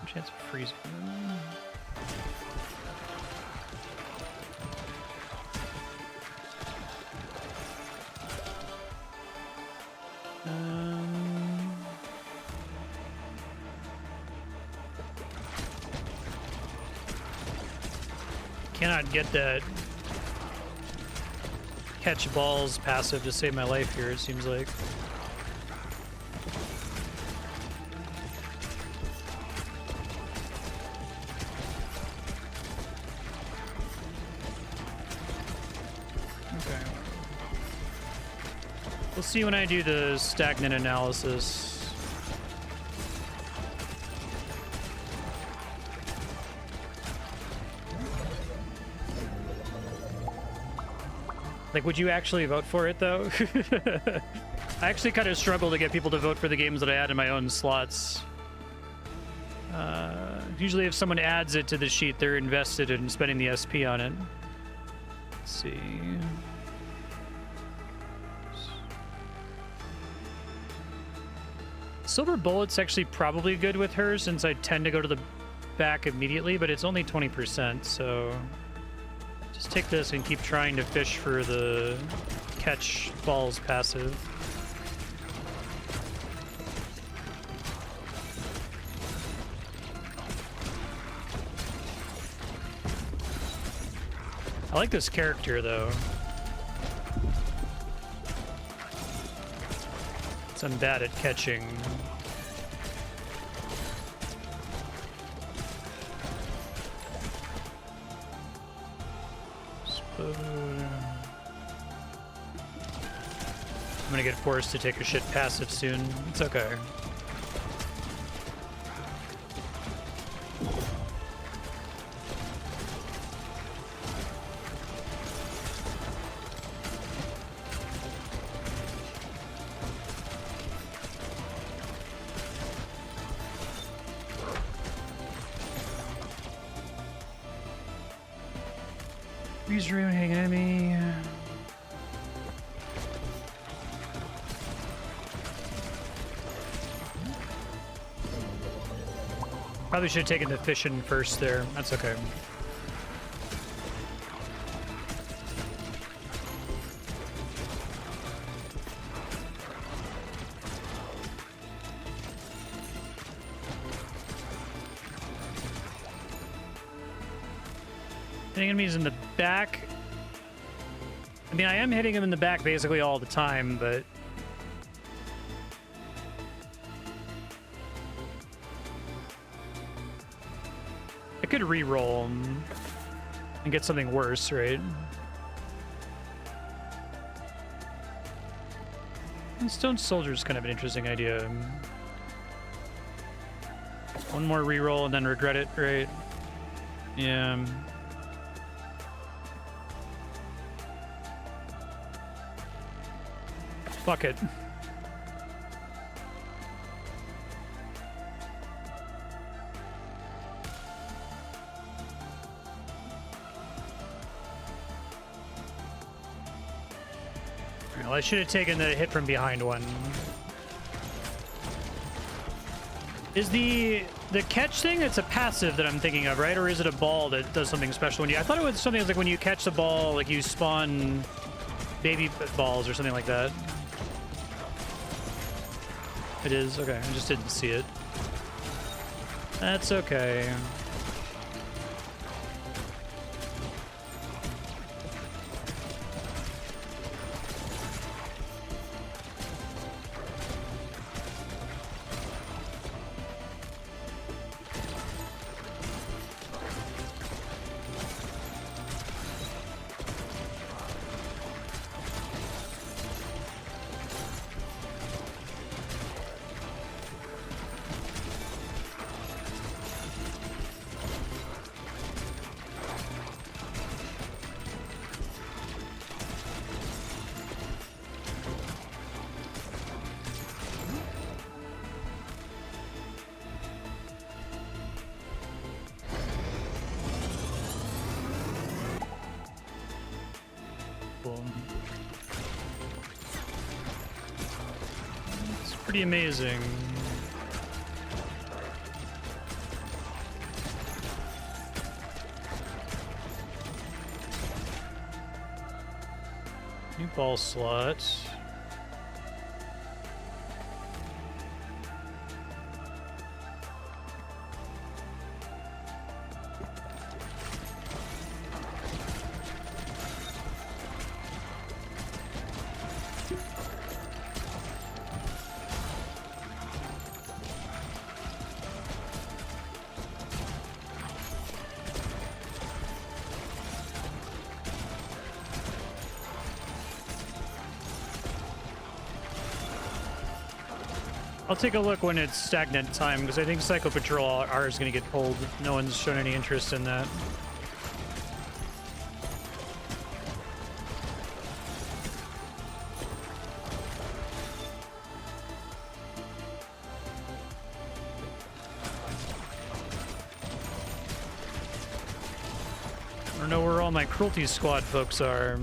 Chance of freezing. Cannot get that catch balls passive to save my life here, it seems like. Okay. We'll see when I do the stagnant analysis. Like, would you actually vote for it, though? I actually kind of struggle to get people to vote for the games that I add in my own slots. Usually if someone adds it to the sheet, they're invested in spending the SP on it. Let's see. Silver Bullet's actually probably good with her since I tend to go to the back immediately, but it's only 20%, so just take this and keep trying to fish for the catch balls passive. I like this character, though. I'm bad at catching. I'm gonna get forced to take a shit passive soon. It's okay. Freeze rune hitting an enemy. Probably should have taken the fission first there. That's okay. Hitting enemies in the back. I mean, I am hitting him in the back basically all the time, but I could re-roll him and get something worse, right? And Stone Soldier's kind of an interesting idea. One more re-roll and then regret it, right? Yeah. Fuck it. Well, I should have taken the hit from behind one. Is the catch thing, it's a passive that I'm thinking of, right? Or is it a ball that does something special when you... I thought it was something like when you catch the ball, like you spawn baby balls or something like that. It is? Okay, I just didn't see it. That's okay. It's pretty amazing. New ball slot. I'll take a look when it's stagnant time, because I think Psycho Patrol R is going to get pulled. No one's shown any interest in that. I don't know where all my Cruelty Squad folks are.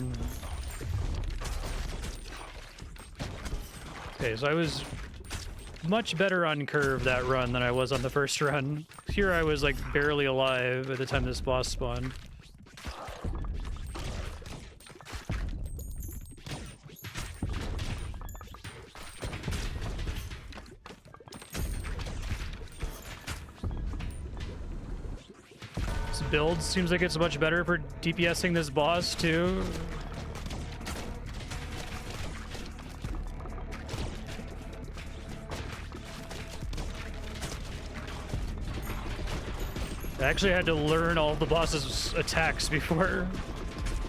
Okay, so I was much better on curve that run than I was on the first run. Here I was like barely alive at the time this boss spawned. This build seems like it's much better for DPSing this boss too. I actually had to learn all the boss's attacks before.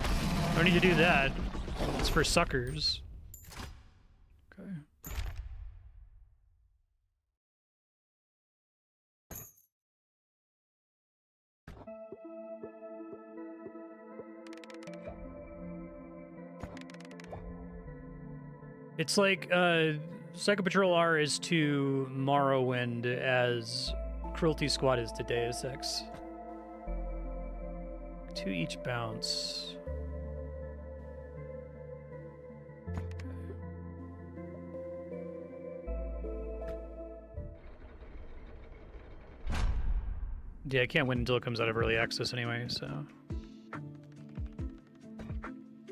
I don't need to do that. It's for suckers. Okay. It's like Psycho Patrol R is to Morrowind as Cruelty Squad is to Deus Ex. 2 each bounce. Yeah, I can't win until it comes out of early access anyway, so. I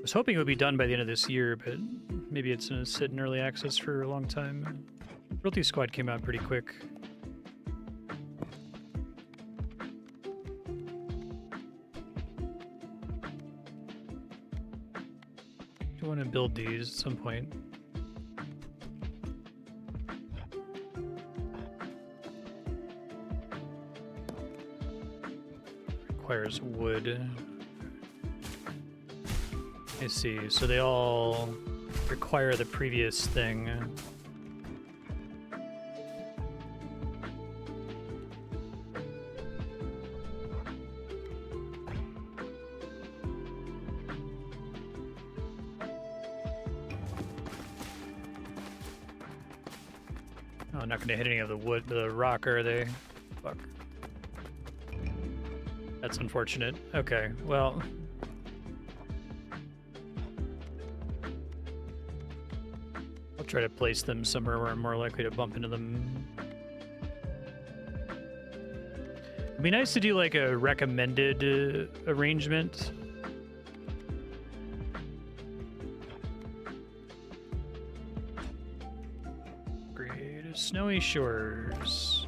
was hoping it would be done by the end of this year, but maybe it's gonna sit in early access for a long time. Cruelty Squad came out pretty quick. I want to build these at some point. Requires wood. I see. So they all require the previous thing. Oh, not gonna hit any of the wood, the rock, are they? Fuck. That's unfortunate. Okay, well. I'll try to place them somewhere where I'm more likely to bump into them. It'd be nice to do like a recommended arrangement. Snowy Shores.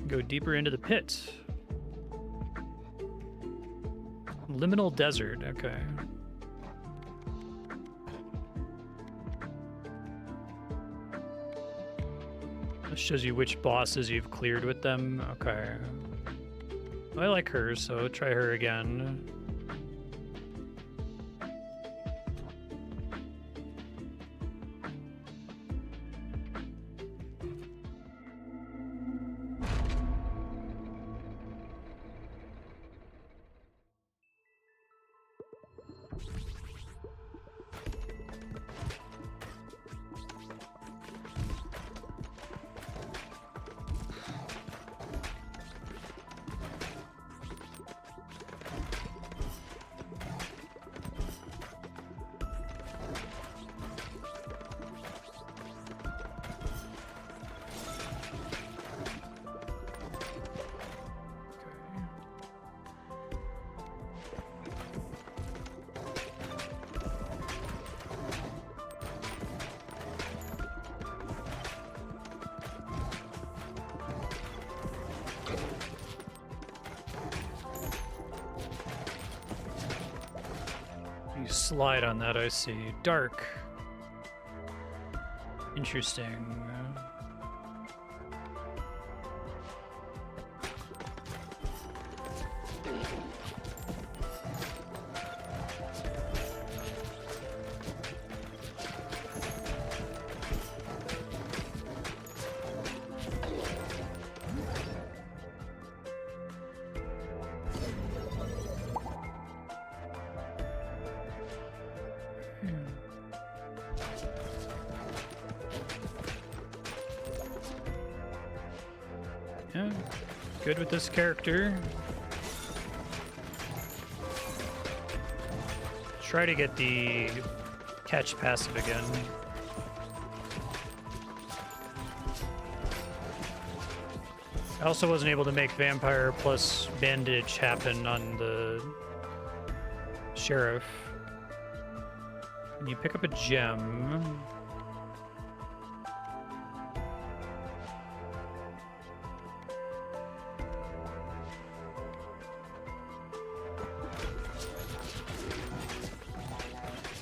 Go deeper into the pit. Liminal Desert, okay. This shows you which bosses you've cleared with them. Okay. I like her, so try her again. Slide on that, I see. Dark. Interesting. Yeah, good with this character. Try to get the catch passive again. I also wasn't able to make vampire plus bandage happen on the sheriff. And you pick up a gem.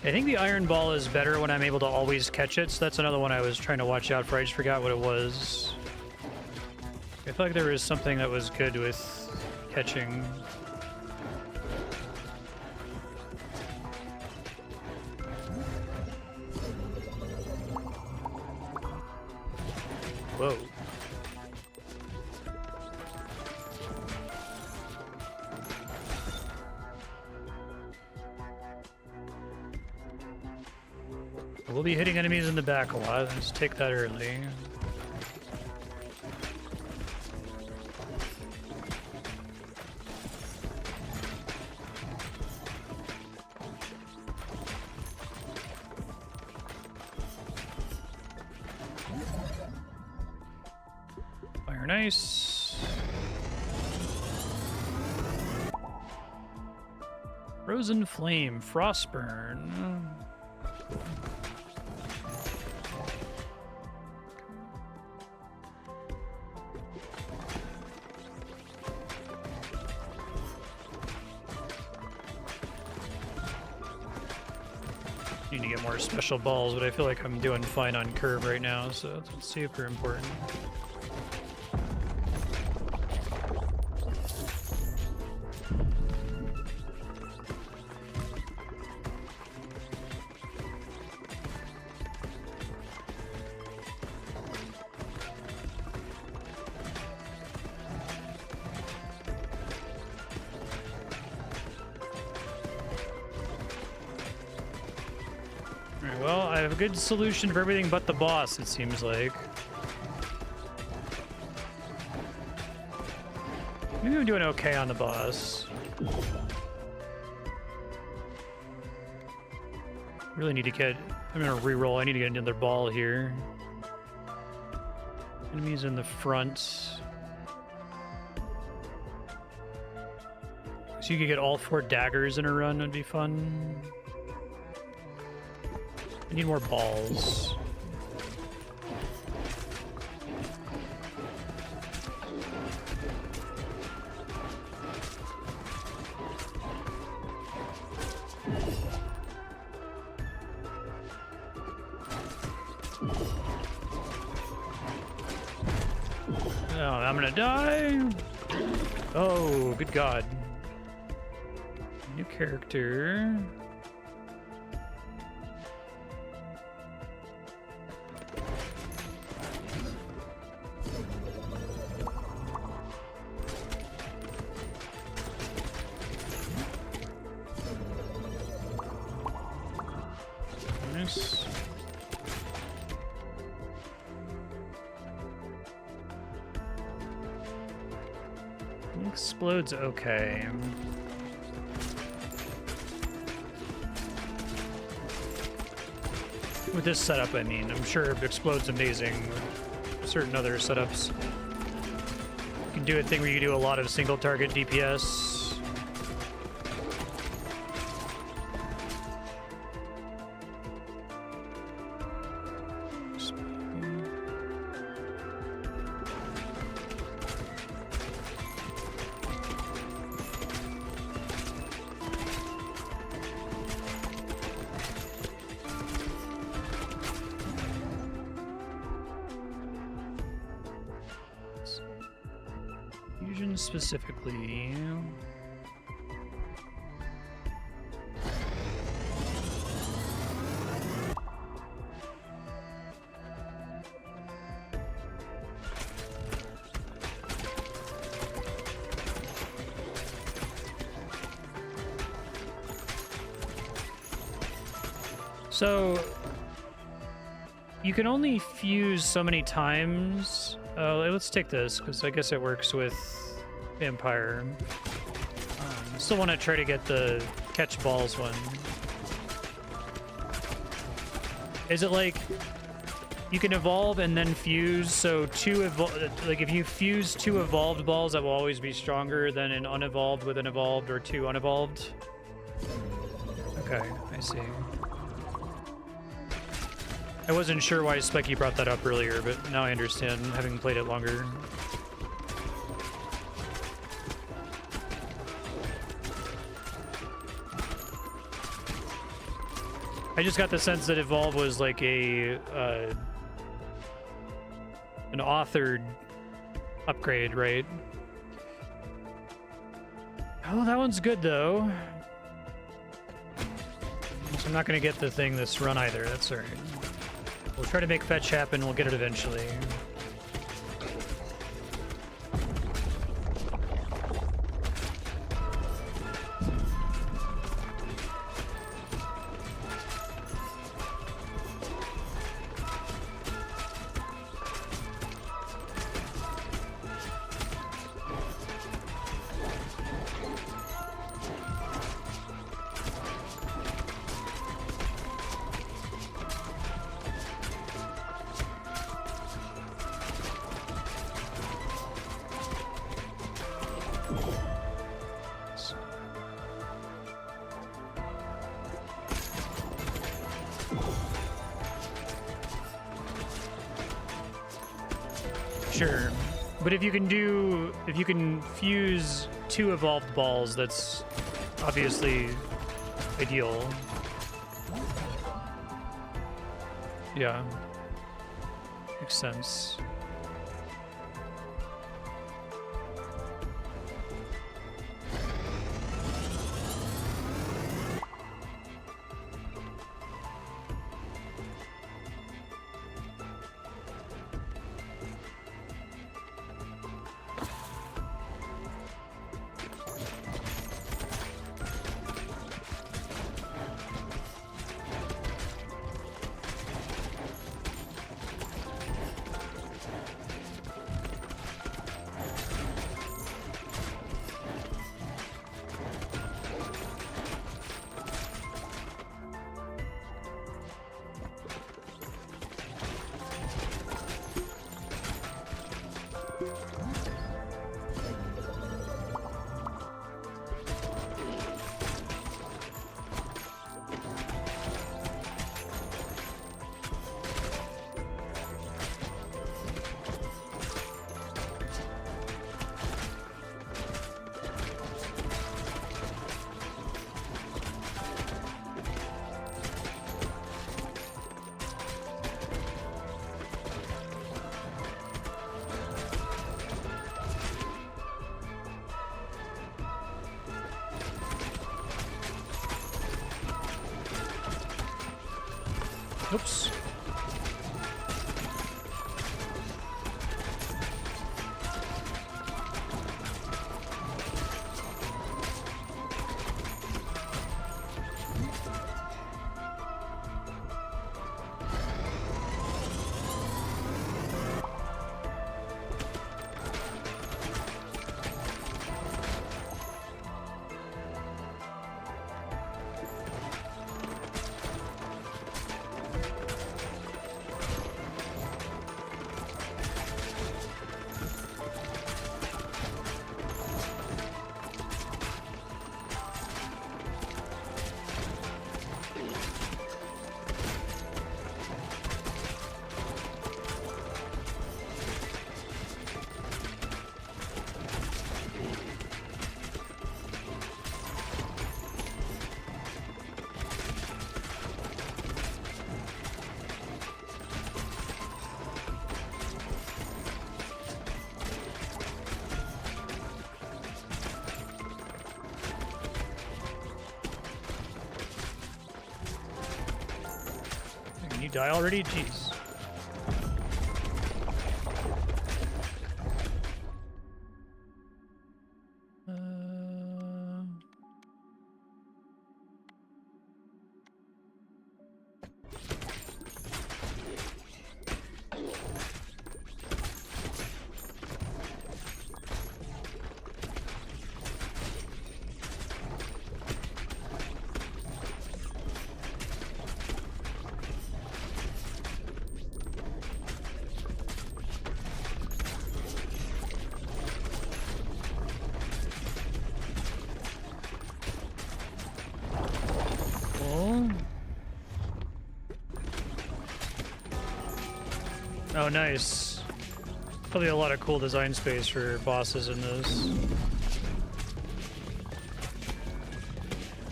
I think the iron ball is better when I'm able to always catch it, so that's another one I was trying to watch out for. I just forgot what it was. I feel like there was something that was good with catching. Whoa. We'll be hitting enemies in the back a lot. Let's take that early. Fire nice. Frozen Flame, Frostburn. Need to get more special balls, but I feel like I'm doing fine on curve right now, so it's super important. Well, I have a good solution for everything but the boss, it seems like. Maybe I'm doing okay on the boss. Really need to get... I'm gonna reroll. I need to get another ball here. Enemies in the front. So you could get all 4 daggers in a run, would be fun. I need more balls. Oh, I'm gonna die. Oh, good God. New character. Nice. Explodes okay. With this setup, I mean, I'm sure it explodes amazing with certain other setups. You can do a thing where you do a lot of single target DPS. Fusion specifically. So you can only fuse so many times. Let's take this, because I guess it works with Vampire. I still want to try to get the catch balls one. Is it like You can evolve and then fuse, so like if you fuse 2 evolved balls, that will always be stronger than an unevolved with an evolved or 2 unevolved. Okay, I see. I wasn't sure why Specky brought that up earlier, but now I understand, having played it longer. I just got the sense that Evolve was like an authored upgrade, right? Oh, that one's good though. So I'm not gonna get the thing this run either, that's alright. We'll try to make fetch happen, we'll get it eventually. Sure, but if you can fuse 2 evolved balls, that's obviously ideal. Yeah, makes sense. Oops. You die already? Jeez. Oh, nice. Probably a lot of cool design space for bosses in this.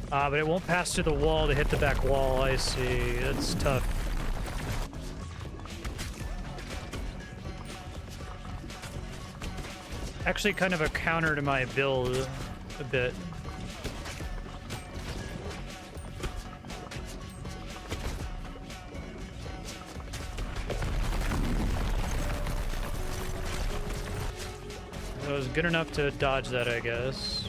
But it won't pass through the wall to hit the back wall. I see. That's tough. Actually, kind of a counter to my build a bit. It was good enough to dodge that, I guess.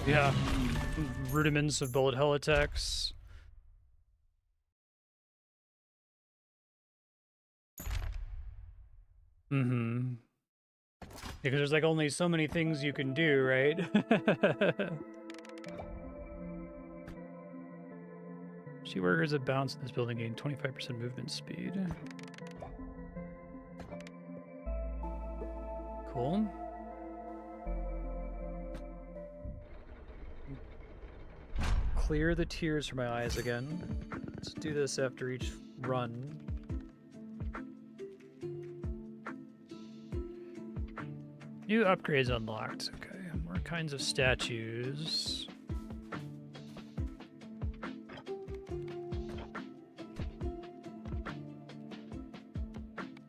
Yeah. Rudiments of bullet hell attacks. Mm-hmm. Because there's like only so many things you can do, right? She workers that bounce in this building gain 25% movement speed. Cool. Clear the tears from my eyes again. Let's do this after each run. New upgrades unlocked. Okay, more kinds of statues.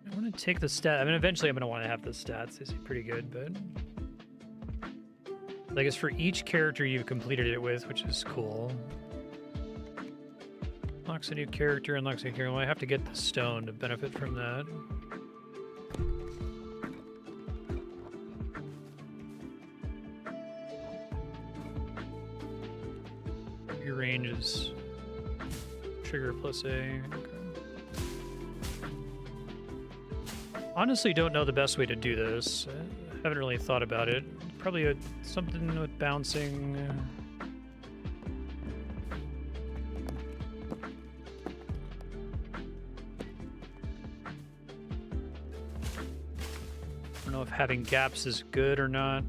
I want to take the stat. I mean, eventually I'm going to want to have the stats. They seem pretty good, but I guess for each character you've completed it with, which is cool. Unlocks a new character, unlocks a hero. Well, I have to get the stone to benefit from that. Your range is trigger plus A. Okay. Honestly, don't know the best way to do this. I haven't really thought about it. Probably something with bouncing. I don't know if having gaps is good or not.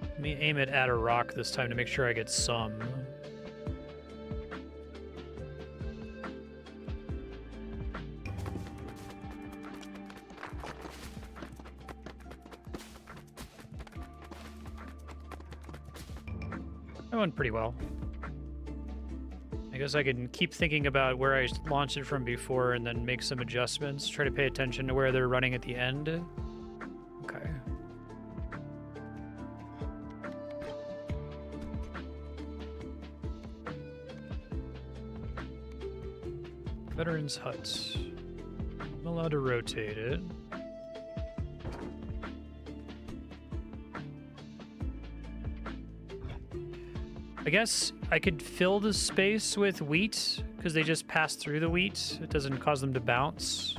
Let me aim it at a rock this time to make sure I get some. That went pretty well. I guess I can keep thinking about where I launched it from before and then make some adjustments. Try to pay attention to where they're running at the end. Okay. Veterans Hut. I'm allowed to rotate it. I guess I could fill the space with wheat because they just pass through the wheat. It doesn't cause them to bounce.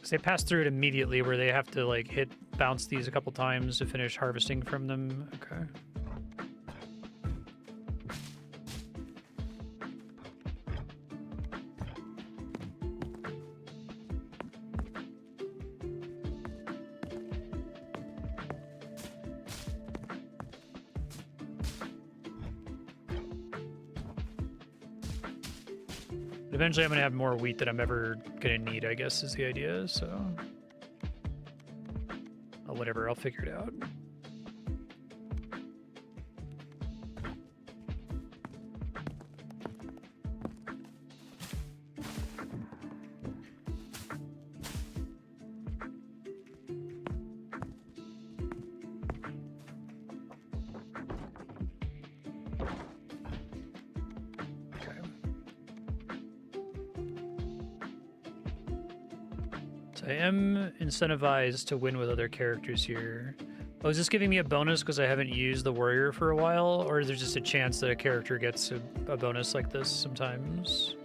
They pass through it immediately where they have to like bounce these a couple times to finish harvesting from them. Okay. Eventually I'm going to have more wheat than I'm ever going to need, I guess, is the idea, so... Oh, whatever, I'll figure it out. So I am incentivized to win with other characters here. Oh, is this giving me a bonus because I haven't used the warrior for a while? Or is there just a chance that a character gets a bonus like this sometimes?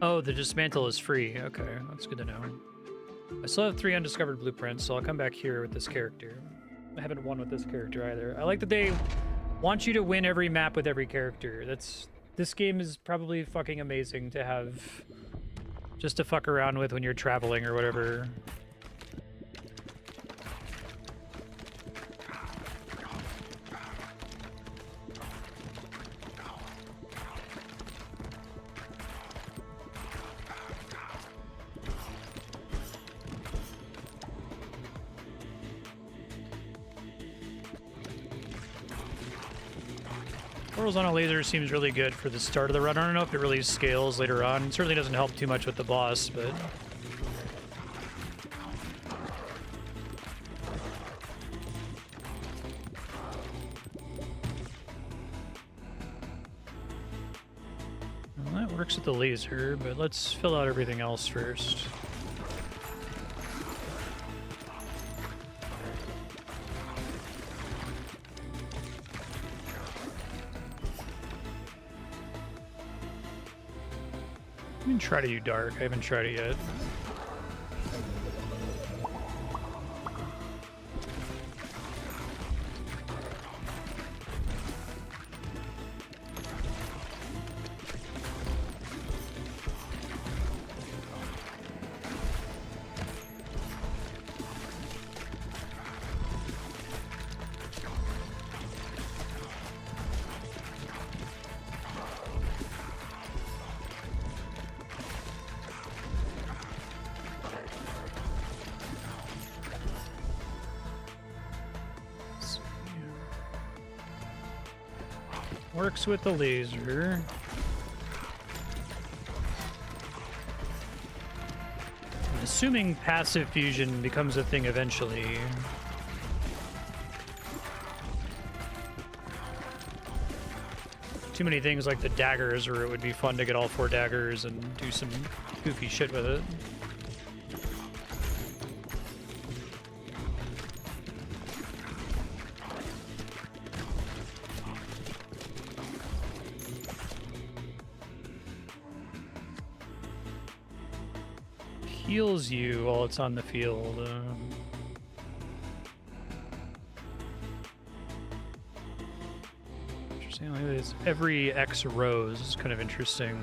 Oh, the dismantle is free. Okay, that's good to know. I still have 3 undiscovered blueprints, so I'll come back here with this character. I haven't won with this character either. I like that they want you to win every map with every character. This game is probably fucking amazing to have just to fuck around with when you're traveling or whatever. Horizontal laser seems really good for the start of the run. I don't know if it really scales later on. It certainly doesn't help too much with the boss, but... Well, that works with the laser, but let's fill out everything else first. I can try to do dark. I haven't tried it yet. Works with the laser. I'm assuming passive fusion becomes a thing eventually. Too many things like the daggers, or it would be fun to get all 4 daggers and do some goofy shit with it. Heals you while it's on the field. Interesting. It's every X rows is kind of interesting.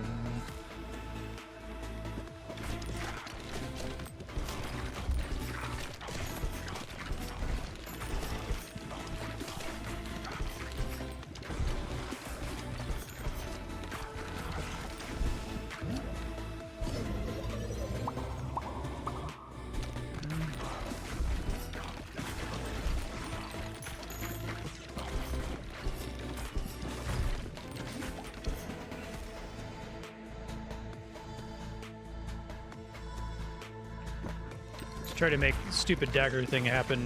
Try to make the stupid dagger thing happen.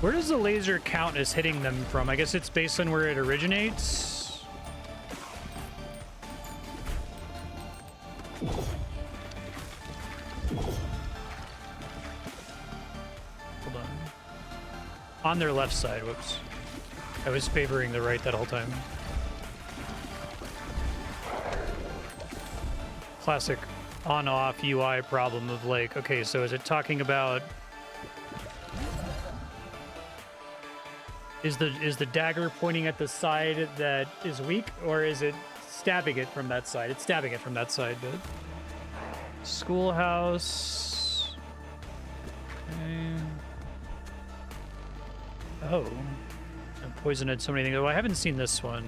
Where does the laser count as hitting them from? I guess it's based on where it originates. Hold on. On their left side, whoops. I was favoring the right that whole time. Classic on-off UI problem of like, okay, so is it talking about is the dagger pointing at the side that is weak, or is it stabbing it from that side? It's stabbing it from that side, but schoolhouse. Okay. Oh, I poisoned so many things. Oh, I haven't seen this one.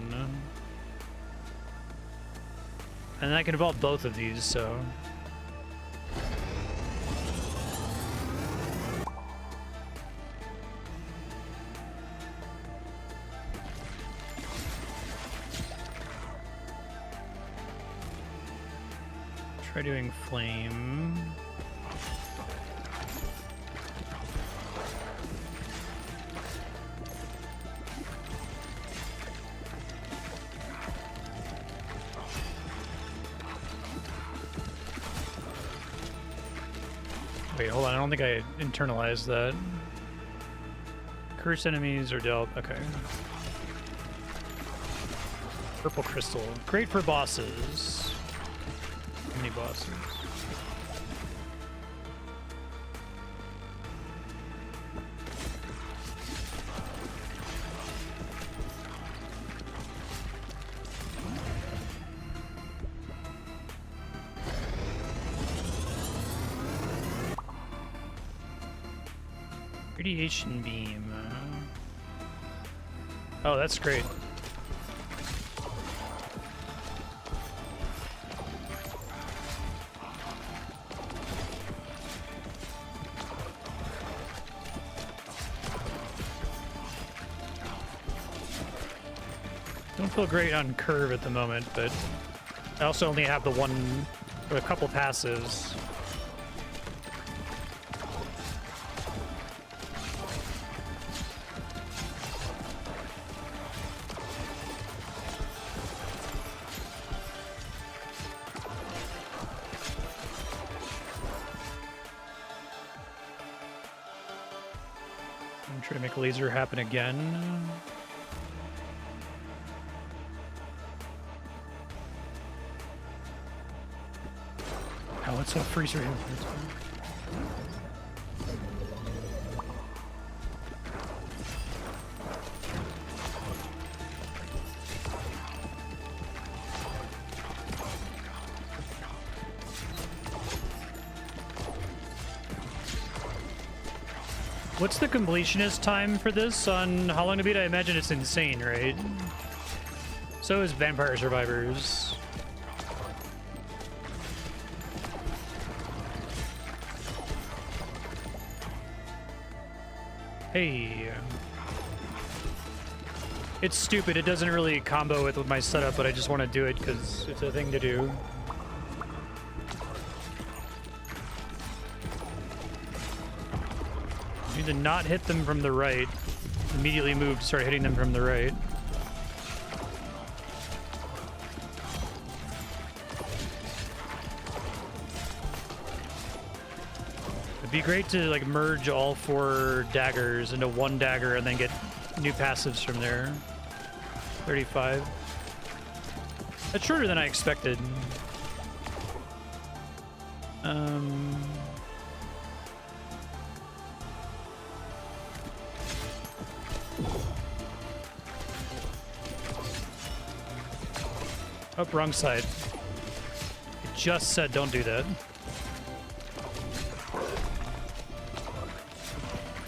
And I can evolve both of these, so... Try doing flame. Wait, hold on. I don't think I internalized that. Cursed enemies are dealt. Okay. Purple crystal. Great for bosses. Mini bosses. Radiation beam. Oh, that's great. Don't feel great on curve at the moment, but I also only have the one or a couple passives. I'm trying to make laser happen again. Oh, what's that freezer here? What's the completionist time for this on How Long to Beat? I imagine it's insane, right? So is Vampire Survivors. Hey. It's stupid. It doesn't really combo with my setup, but I just want to do it because it's a thing to do. You need to not hit them from the right. Immediately move to start hitting them from the right. It'd be great to like merge all 4 daggers into one dagger and then get new passives from there. 35. That's shorter than I expected. Oh, wrong side. It just said don't do that.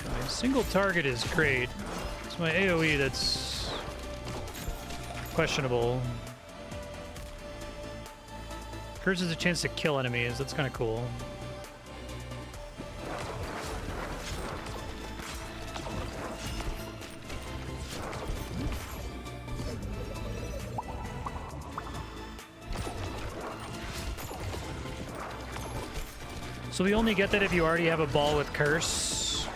My single target is great. It's my AoE that's questionable. Curse has a chance to kill enemies. That's kind of cool. So we only get that if you already have a ball with curse.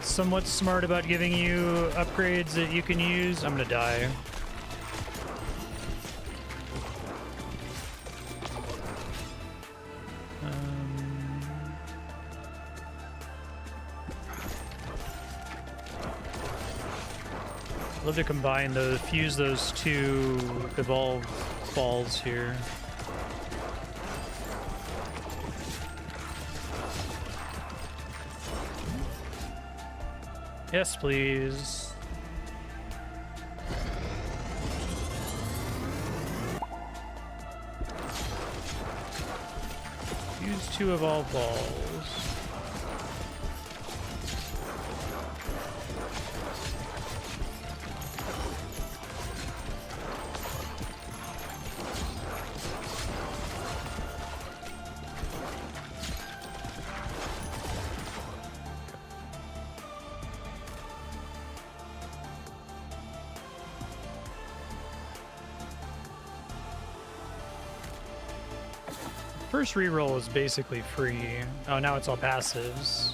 Somewhat smart about giving you upgrades that you can use. I'm gonna die. I'd love to combine those, fuse those 2 evolved balls here. Yes, please. Use 2 evolved balls. First reroll is basically free. Oh, now it's all passives.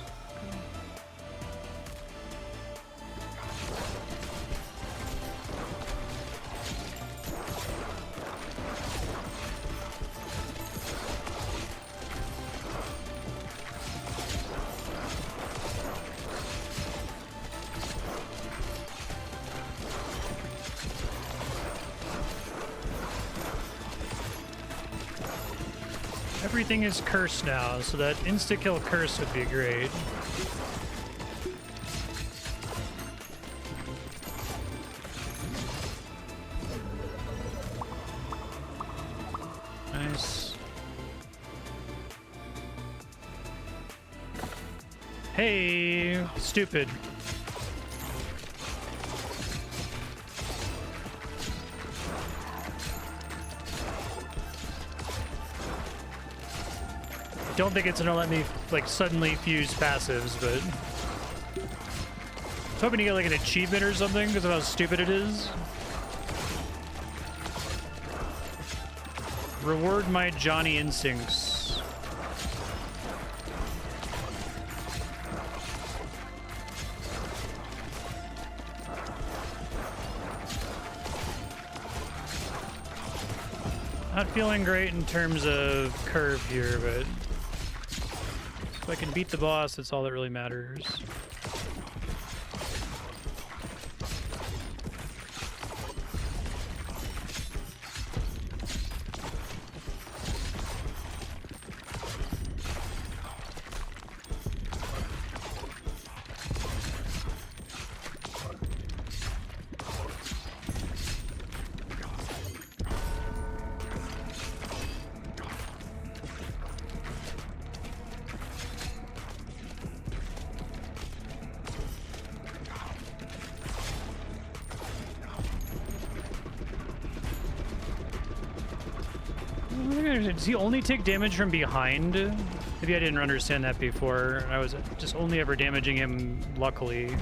Everything is cursed now, so that insta-kill curse would be great. Nice. Hey, stupid. Don't think it's gonna let me like suddenly fuse passives, but I was hoping to get like an achievement or something because of how stupid it is. Reward my Johnny instincts. Not feeling great in terms of curve here, but if I can beat the boss, that's all that really matters. Does he only take damage from behind? Maybe I didn't understand that before. I was just only ever damaging him luckily.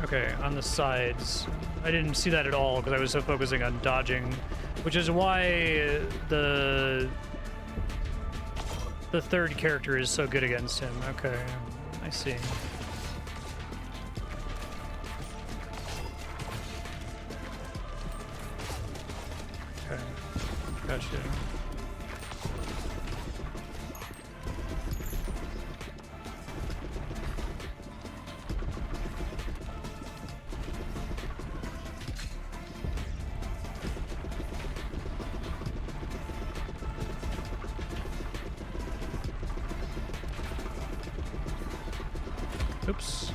Okay, on the sides. I didn't see that at all because I was so focusing on dodging, which is why the third character is so good against him. Okay, I see. Okay, gotcha. Oops.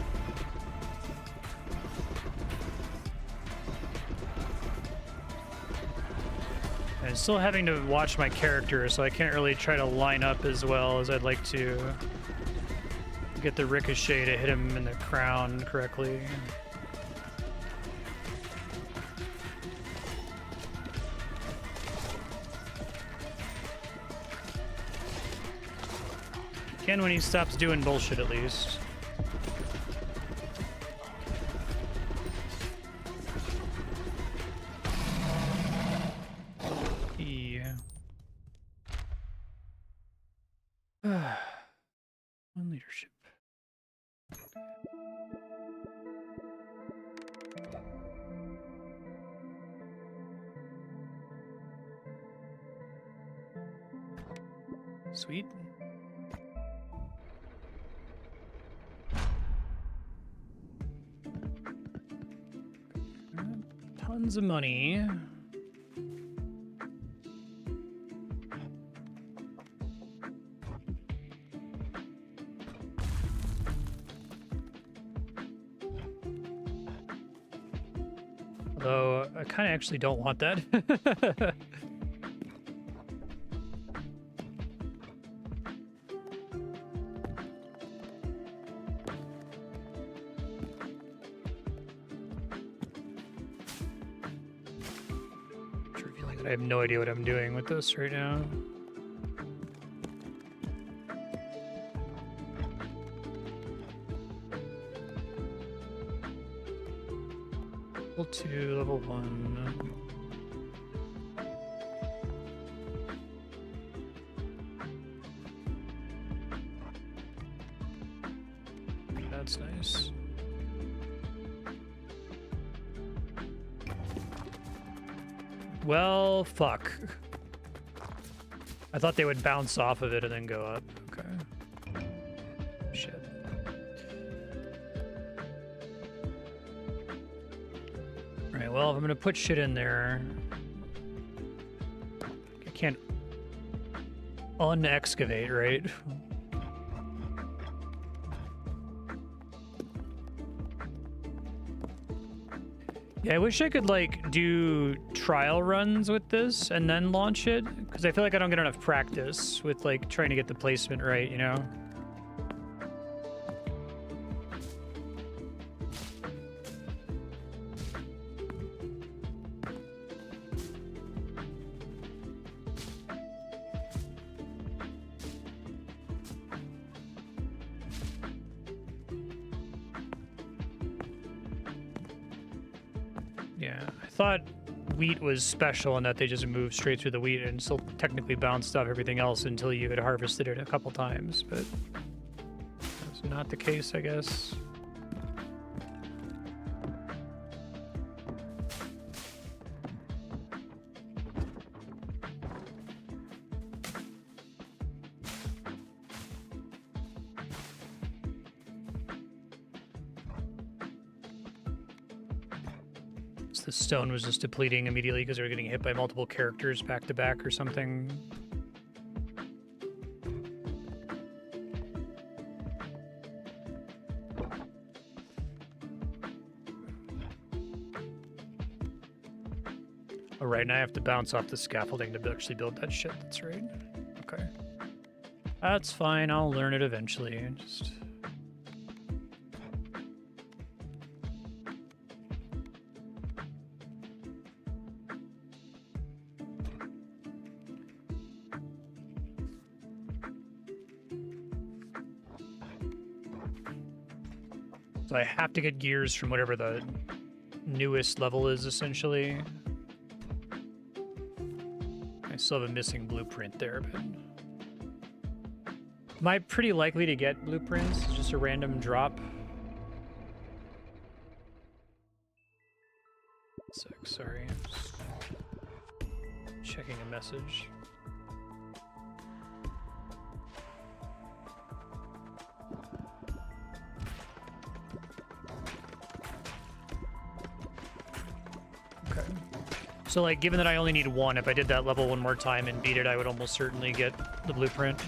I'm still having to watch my character, so I can't really try to line up as well as I'd like to get the ricochet to hit him in the crown correctly. Can when he stops doing bullshit, at least. On leadership. Sweet. Tons of money. Though I kind of actually don't want that. Just revealing that I have no idea what I'm doing with this right now. Level 2, level 1. That's nice. Well, fuck. I thought they would bounce off of it and then go up. Okay. Shit. well, if I'm gonna put shit in there, I can't un-excavate, right? Yeah, I wish I could, like, do trial runs with this and then launch it, because I feel like I don't get enough practice with, like, trying to get the placement right, you know? Yeah, I thought wheat was special in that they just moved straight through the wheat and still technically bounced off everything else until you had harvested it a couple times, but that's not the case, I guess. The stone was just depleting immediately because they were getting hit by multiple characters back to back or something. Oh, right, now I have to bounce off the scaffolding to actually build that shit. That's right. Okay. That's fine. I'll learn it eventually. Just... So I have to get gears from whatever the newest level is, essentially. I still have a missing blueprint there, but... Am I pretty likely to get blueprints? Just a random drop? Sorry. I'm just checking a message. So, like, given that I only need one, if I did that level one more time and beat it, I would almost certainly get the blueprint.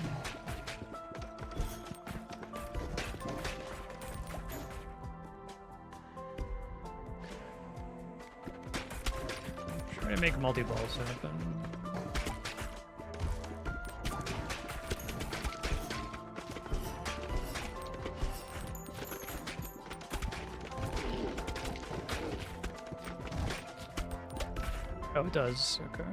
Try to make multi-balls happen. Oh, it does. Okay.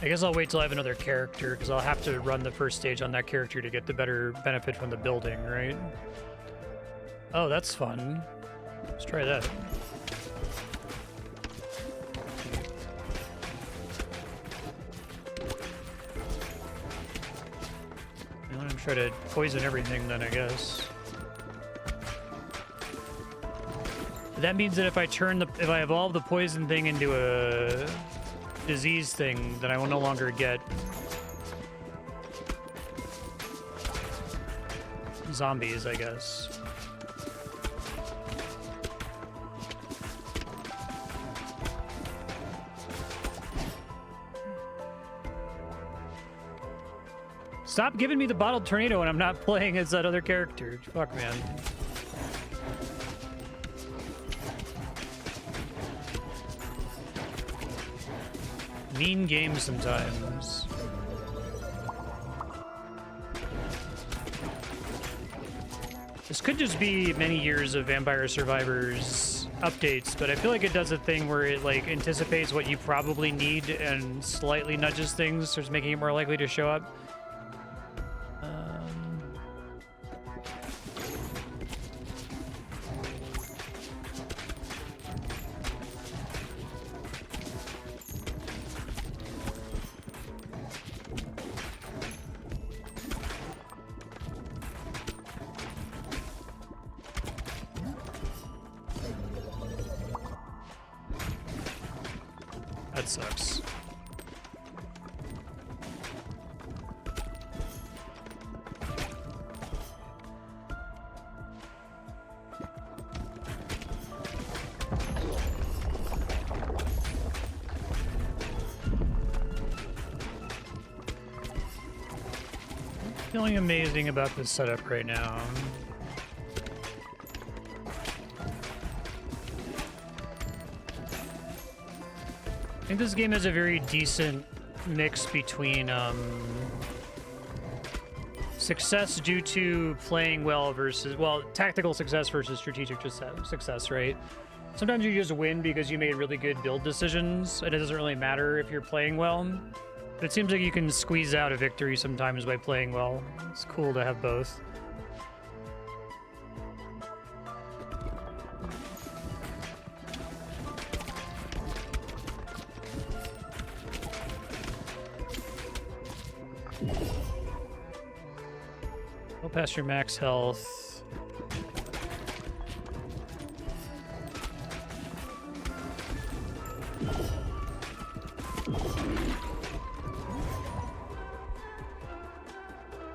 I guess I'll wait till I have another character, because I'll have to run the first stage on that character to get the better benefit from the building, right? Oh, that's fun. Let's try that. I'm gonna try to poison everything then, I guess. That means that if I evolve the poison thing into a disease thing, then I will no longer get zombies, I guess. Stop giving me the bottled tornado when I'm not playing as that other character. Fuck, man. Mean games sometimes. This could just be many years of Vampire Survivors updates, but I feel like it does a thing where it, like, anticipates what you probably need and slightly nudges things, so it's making it more likely to show up. That sucks. Feeling amazing about this setup right now. I think this game has a very decent mix between success due to playing well versus, well, tactical success versus strategic success, right? Sometimes you just win because you made really good build decisions, and it doesn't really matter if you're playing well. But it seems like you can squeeze out a victory sometimes by playing well. It's cool to have both. Go past your max health.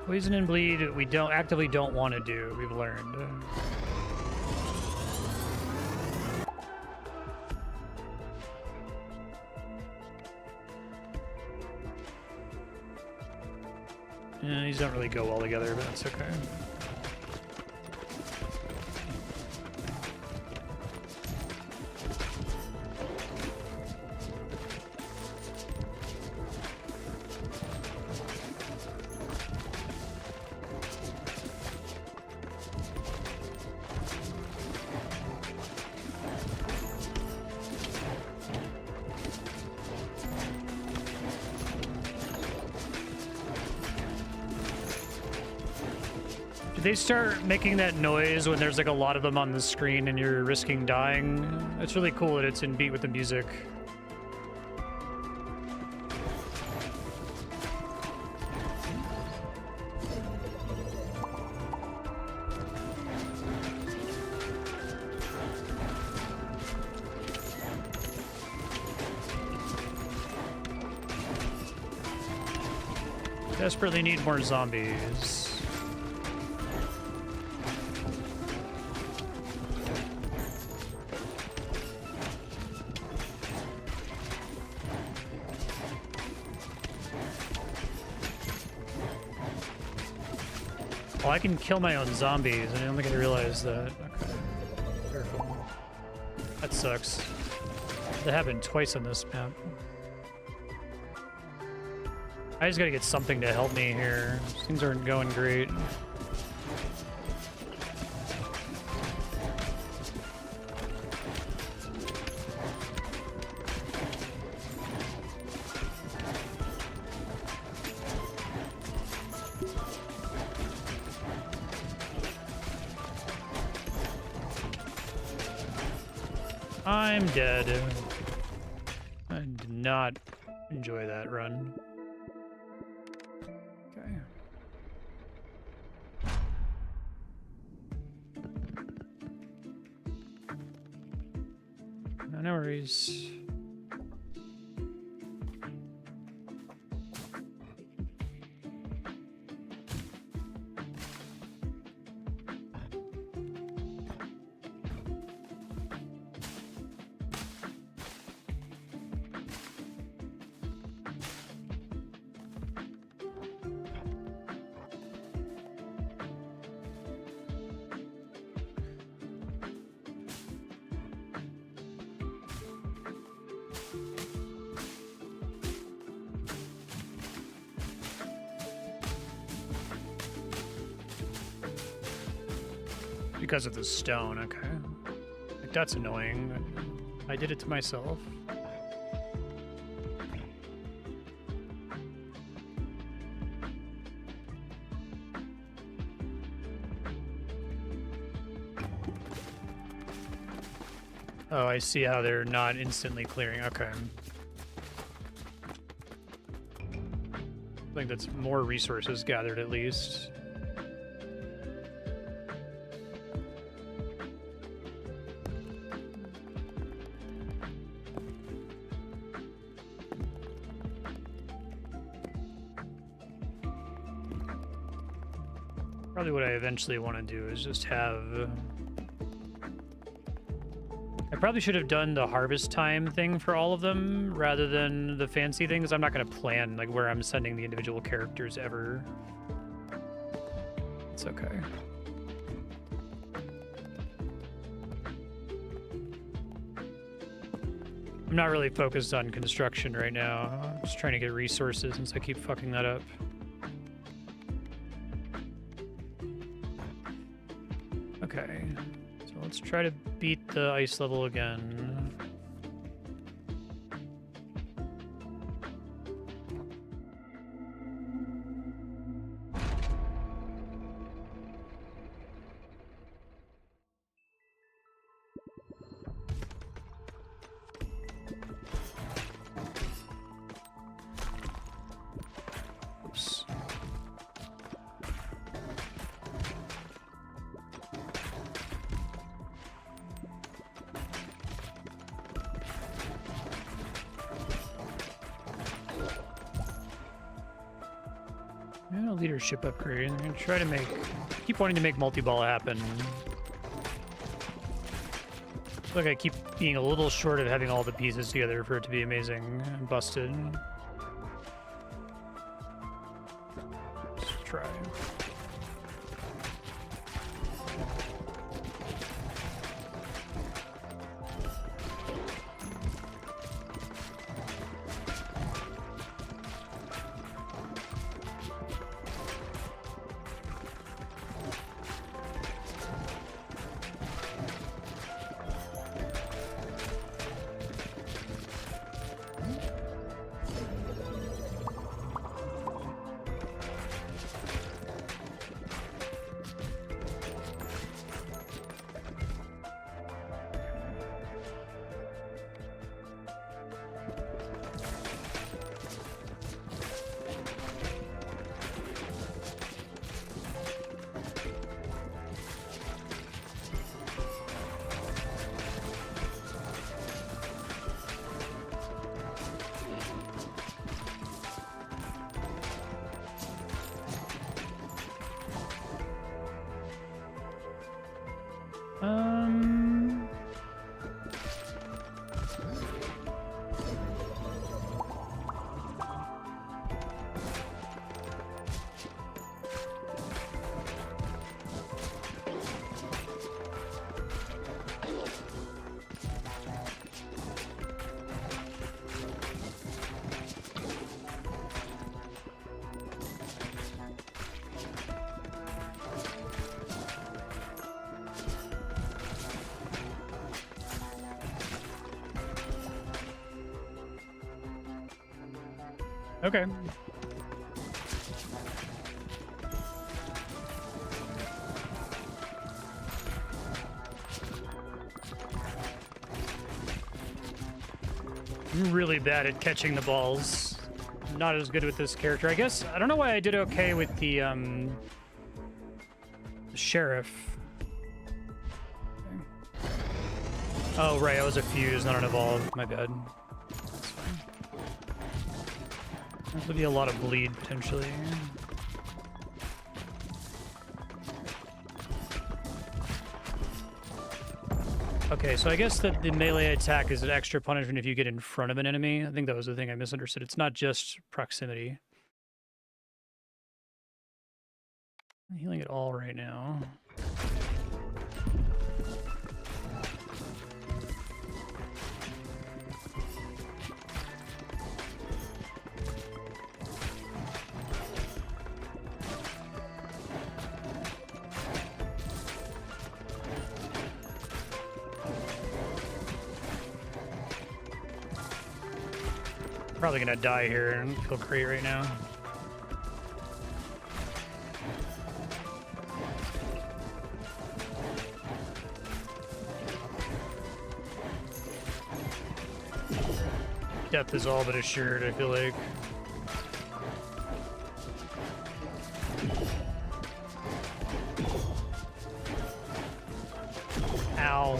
Poison and bleed, we actively don't want to do, we've learned. Yeah, these don't really go well together, but that's okay. They start making that noise when there's like a lot of them on the screen and you're risking dying. It's really cool that it's in beat with the music. Desperately need more zombies. Oh, I can kill my own zombies. I don't think I realized that. Okay. Careful. That sucks. That happened twice on this map. I just gotta get something to help me here. Things aren't going great. I'm dead. I did not enjoy that run. Okay. No worries. Because of the stone, okay. Like, that's annoying. I did it to myself. Oh, I see how they're not instantly clearing. Okay. I think that's more resources gathered at least. Probably what I eventually want to do is just have... I probably should have done the harvest time thing for all of them rather than the fancy things. I'm not going to plan like where I'm sending the individual characters ever. It's okay. I'm not really focused on construction right now. I'm just trying to get resources since I keep fucking that up. Okay, so let's try to beat the ice level again. Oops. And a leadership upgrade. I'm gonna try to keep wanting to make multi-ball happen. I feel like I keep being a little short of having all the pieces together for it to be amazing and busted. Let's try. Okay. I'm really bad at catching the balls. Not as good with this character. I guess, I don't know why I did okay with the sheriff. Okay. Oh, right, I was a fuse, not an evolve. My bad. There'll be a lot of bleed, potentially. Okay, so I guess that the melee attack is an extra punishment if you get in front of an enemy. I think that was the thing I misunderstood. It's not just proximity. I'm healing it all right now. Probably gonna die here and feel great right now. Death is all but assured, I feel like. Ow.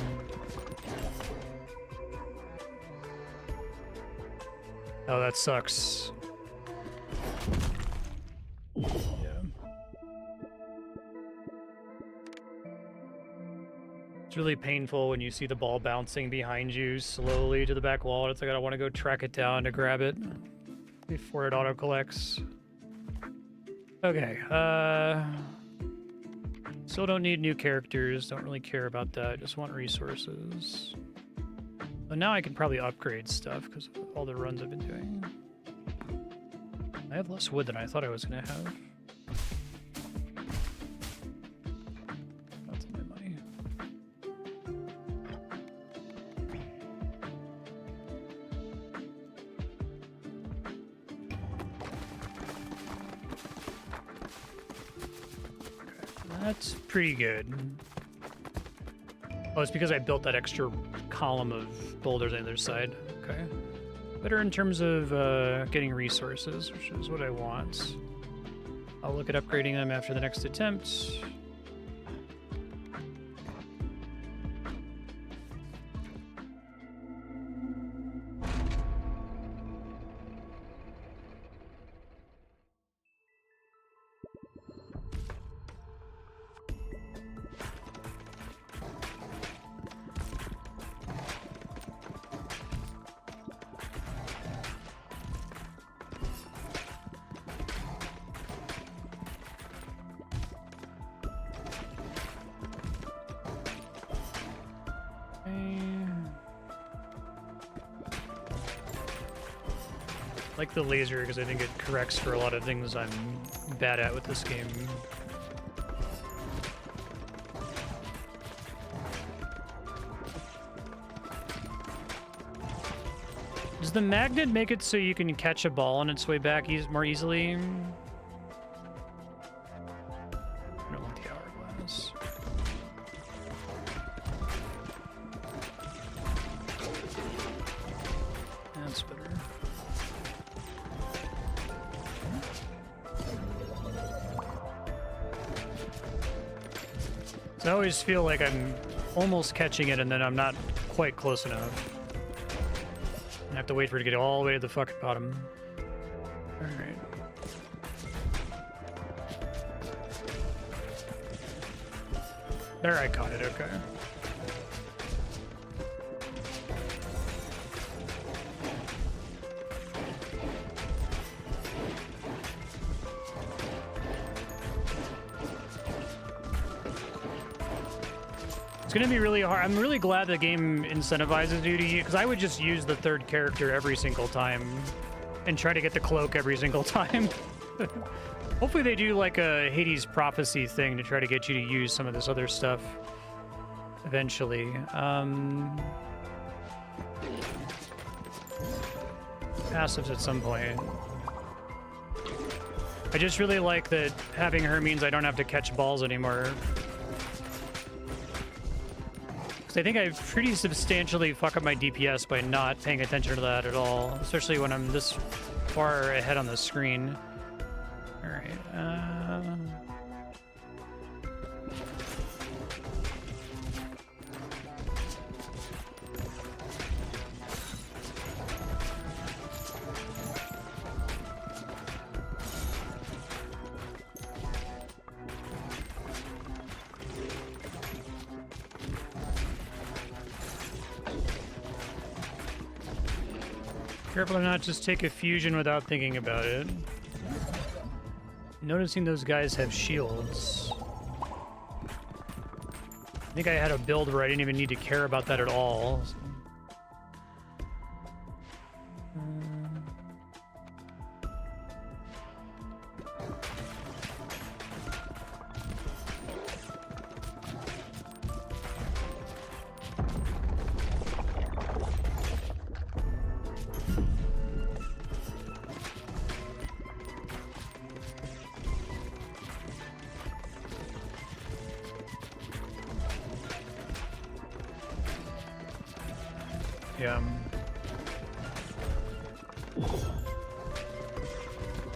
Oh, that sucks. Yeah. It's really painful when you see the ball bouncing behind you slowly to the back wall. It's like I don't want to go track it down to grab it before it auto collects. Okay, still don't need new characters. Don't really care about that. Just want resources. But now I can probably upgrade stuff because of all the runs I've been doing. I have less wood than I thought I was gonna have. That's my money. That's pretty good. Oh, it's because I built that extra column of boulders on the other side. Okay. Better in terms of getting resources, which is what I want. I'll look at upgrading them after the next attempt. Like the laser because I think it corrects for a lot of things I'm bad at with this game. Does the magnet make it so you can catch a ball on its way back more easily? I don't want the hourglass. That's better. So I always feel like I'm almost catching it and then I'm not quite close enough. I have to wait for it to get all the way to the fucking bottom. Alright. There, I caught it, okay. It's gonna be really hard. I'm really glad the game incentivizes you to use, because I would just use the third character every single time and try to get the cloak every single time. Hopefully they do like a Hades prophecy thing to try to get you to use some of this other stuff eventually. Passives at some point. I just really like that having her means I don't have to catch balls anymore. I think I pretty substantially fuck up my DPS by not paying attention to that at all, especially when I'm this far ahead on the screen. All right. Careful to not just take a fusion without thinking about it. Noticing those guys have shields. I think I had a build where I didn't even need to care about that at all. Yeah.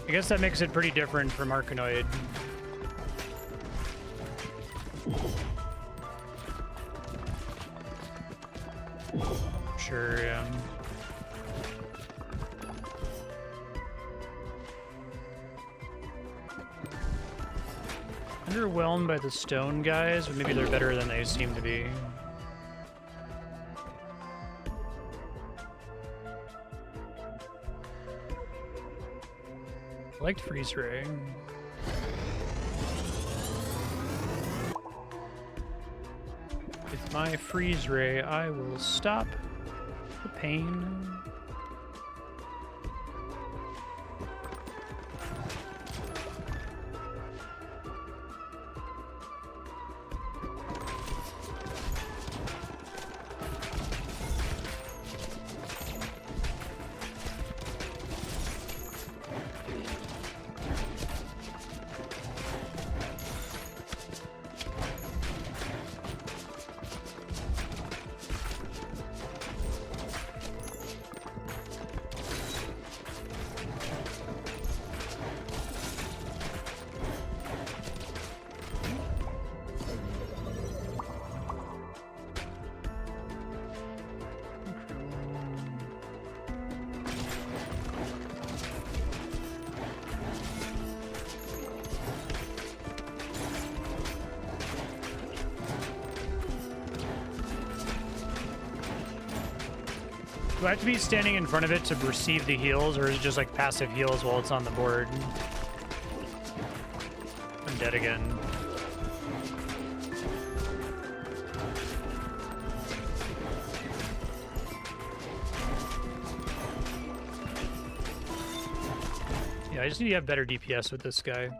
I guess that makes it pretty different from Arkanoid. Sure, yeah. Underwhelmed by the stone guys, but maybe they're better than they seem to be. I liked Freeze Ray. With my Freeze Ray, I will stop the pain. Do I have to be standing in front of it to receive the heals, or is it just like passive heals while it's on the board? I'm dead again. Yeah, I just need to have better DPS with this guy.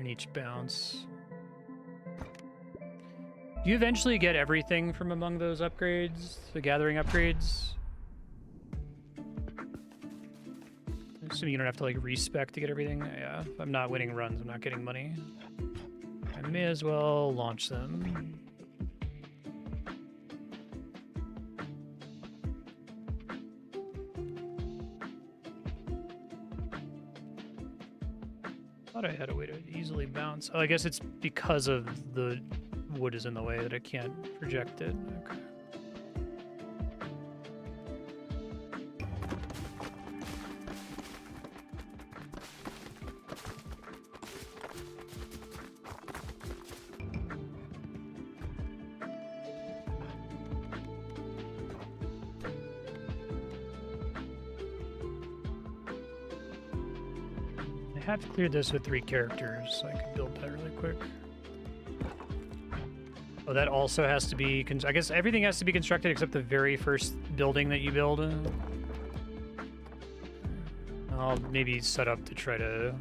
Each bounce. Do you eventually get everything from among those upgrades? The gathering upgrades? Assuming you don't have to like respec to get everything. Yeah, if I'm not winning runs, I'm not getting money. I may as well launch them. I thought I had a way to easily bounce. Oh, I guess it's because of the wood is in the way that I can't project it. Okay. I have cleared this with 3 characters, so I can build that really quick. Oh, that also has to be... I guess everything has to be constructed except the very first building that you build. I'll maybe set up to try to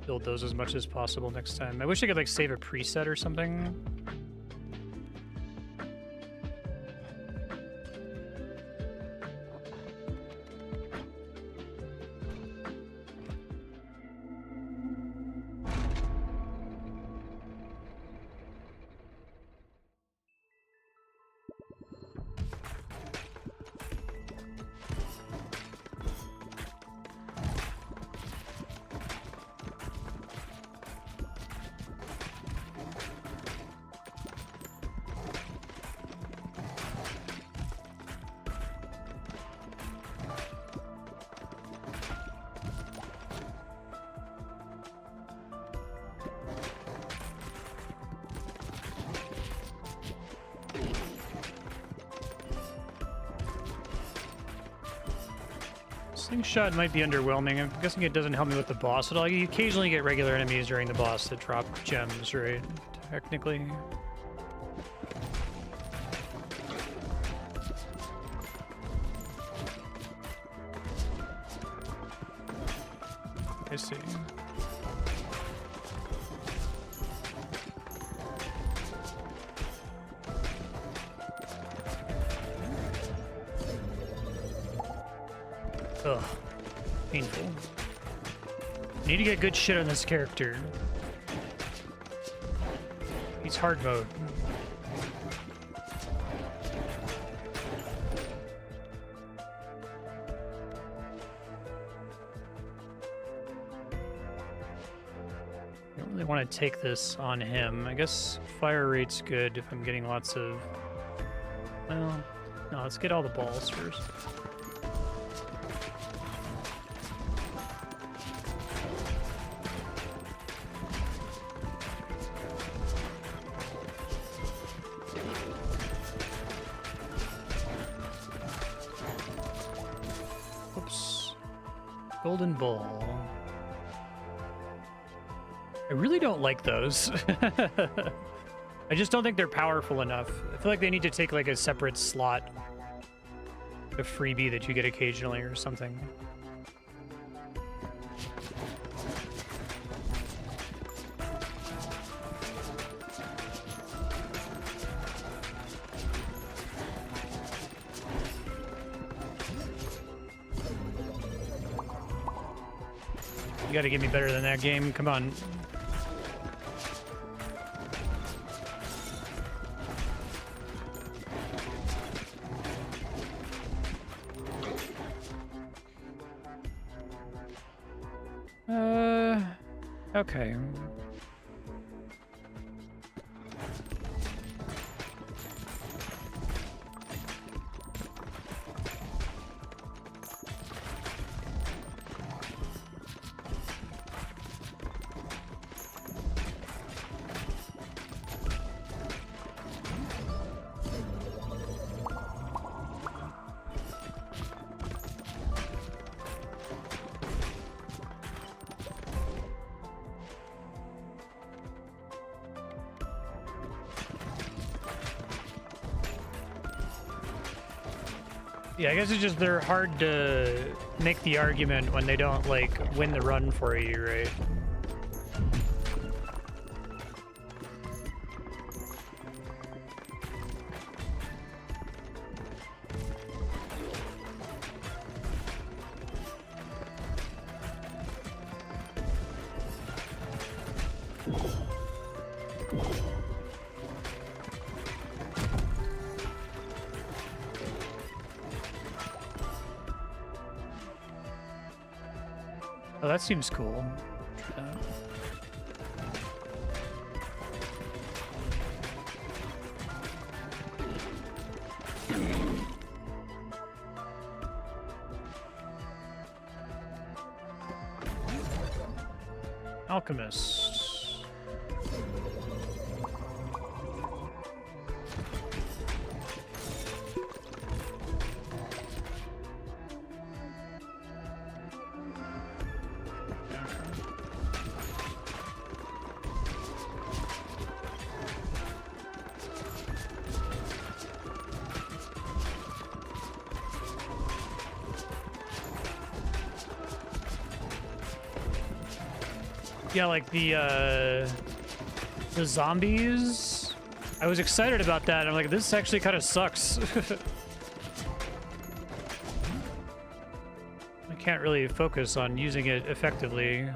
build those as much as possible next time. I wish I could like save a preset or something. Slingshot might be underwhelming. I'm guessing it doesn't help me with the boss at all. You occasionally get regular enemies during the boss that drop gems, right? Technically. I see. Ugh. Painful. Need to get good shit on this character. He's hard mode. I don't really want to take this on him. I guess fire rate's good if I'm getting lots of... Well, no, let's get all the balls first. Golden Bull. I really don't like those. I just don't think they're powerful enough. I feel like they need to take like a separate slot, a freebie that you get occasionally or something. You gotta give me better than that game. Come on. Okay. Yeah, I guess it's just they're hard to make the argument when they don't, like, win the run for you, right? Oh, that seems cool. Alchemist. Yeah, like the zombies. I was excited about that. I'm like, this actually kind of sucks. I can't really focus on using it effectively.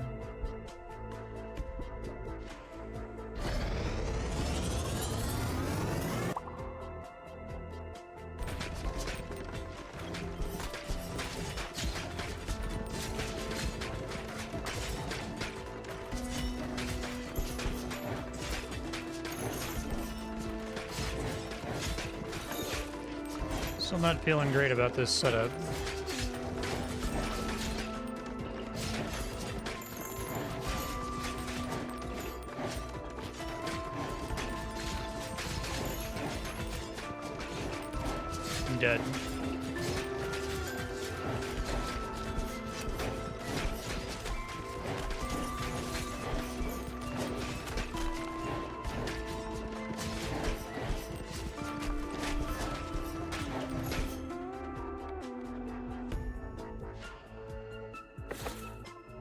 Still not feeling great about this setup. I'm dead.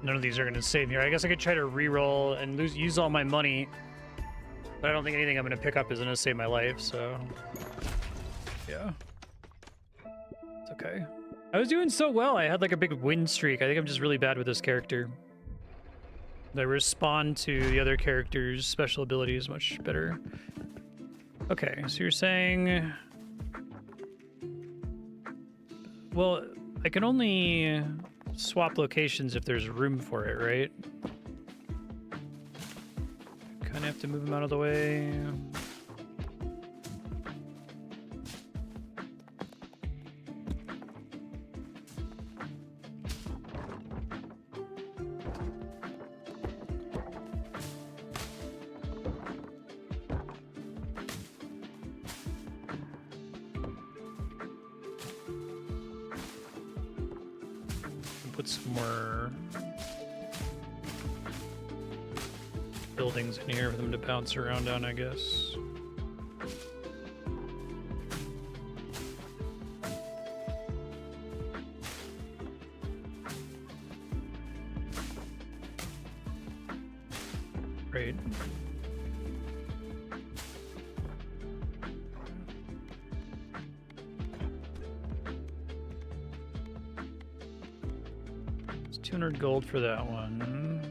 None of these are going to save me. I guess I could try to re-roll and use all my money, but I don't think anything I'm going to pick up is going to save my life, so... yeah. It's okay. I was doing so well. I had like a big win streak. I think I'm just really bad with this character. I respond to the other characters' special abilities much better. Okay, so you're saying... well, I can only swap locations if there's room for it, right? Kind of have to move them out of the way. put some more buildings in here for them to bounce around on, I guess. Great. It's 200 gold for that one.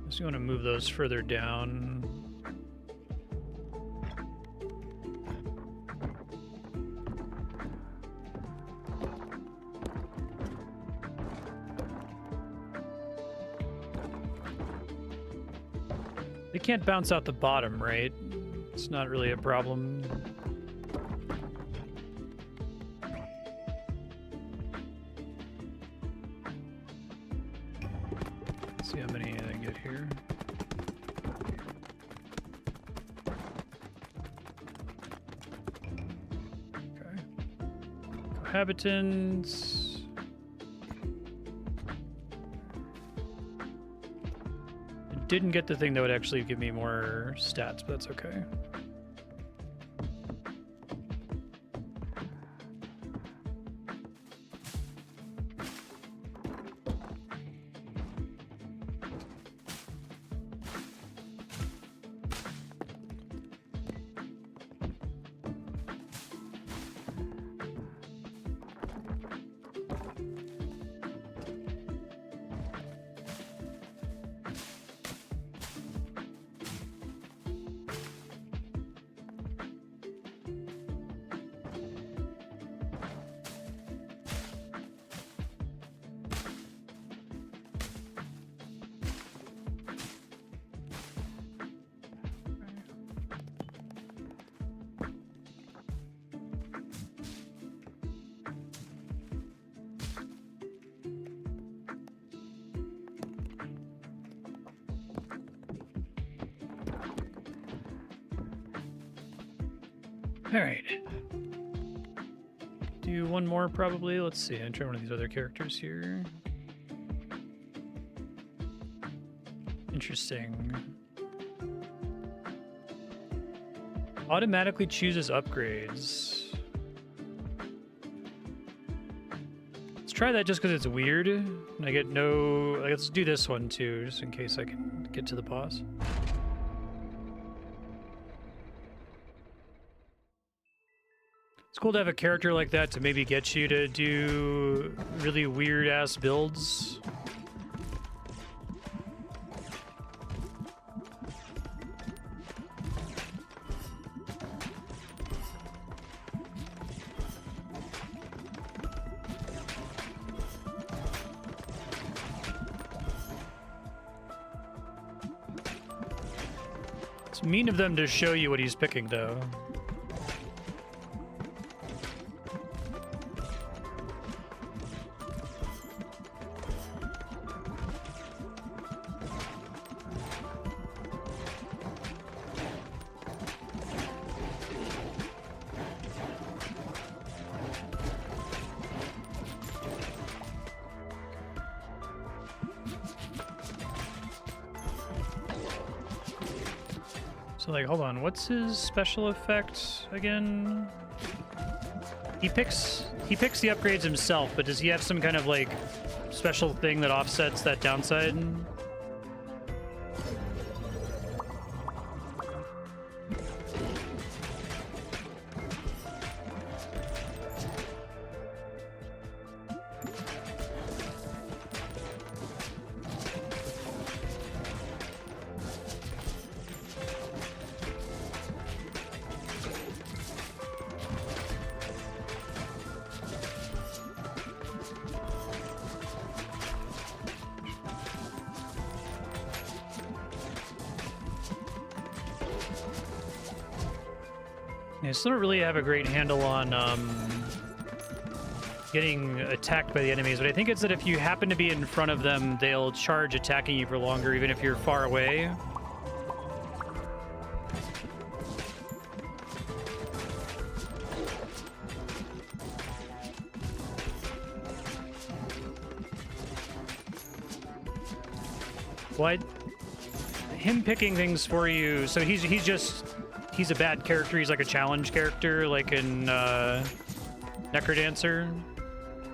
So you want to move those further down. They can't bounce out the bottom, right? It's not really a problem. Let's see how many I get here. Okay. Cohabitants. Didn't get the thing that would actually give me more stats, but that's okay. All right. Do one more probably. Let's see. I'm trying one of these other characters here. Interesting. Automatically chooses upgrades. Let's try that just because it's weird. And I get no... Let's do this one too, just in case I can get to the boss. It's cool to have a character like that to maybe get you to do really weird-ass builds. It's mean of them to show you what he's picking, though. So, like, hold on, what's his special effect again? He picks the upgrades himself, but does he have some kind of, like, special thing that offsets that downside? I still don't really have a great handle on getting attacked by the enemies, but I think it's that if you happen to be in front of them, they'll charge attacking you for longer, even if you're far away. What? Him picking things for you, so he's a bad character. He's like a challenge character, like in Necrodancer.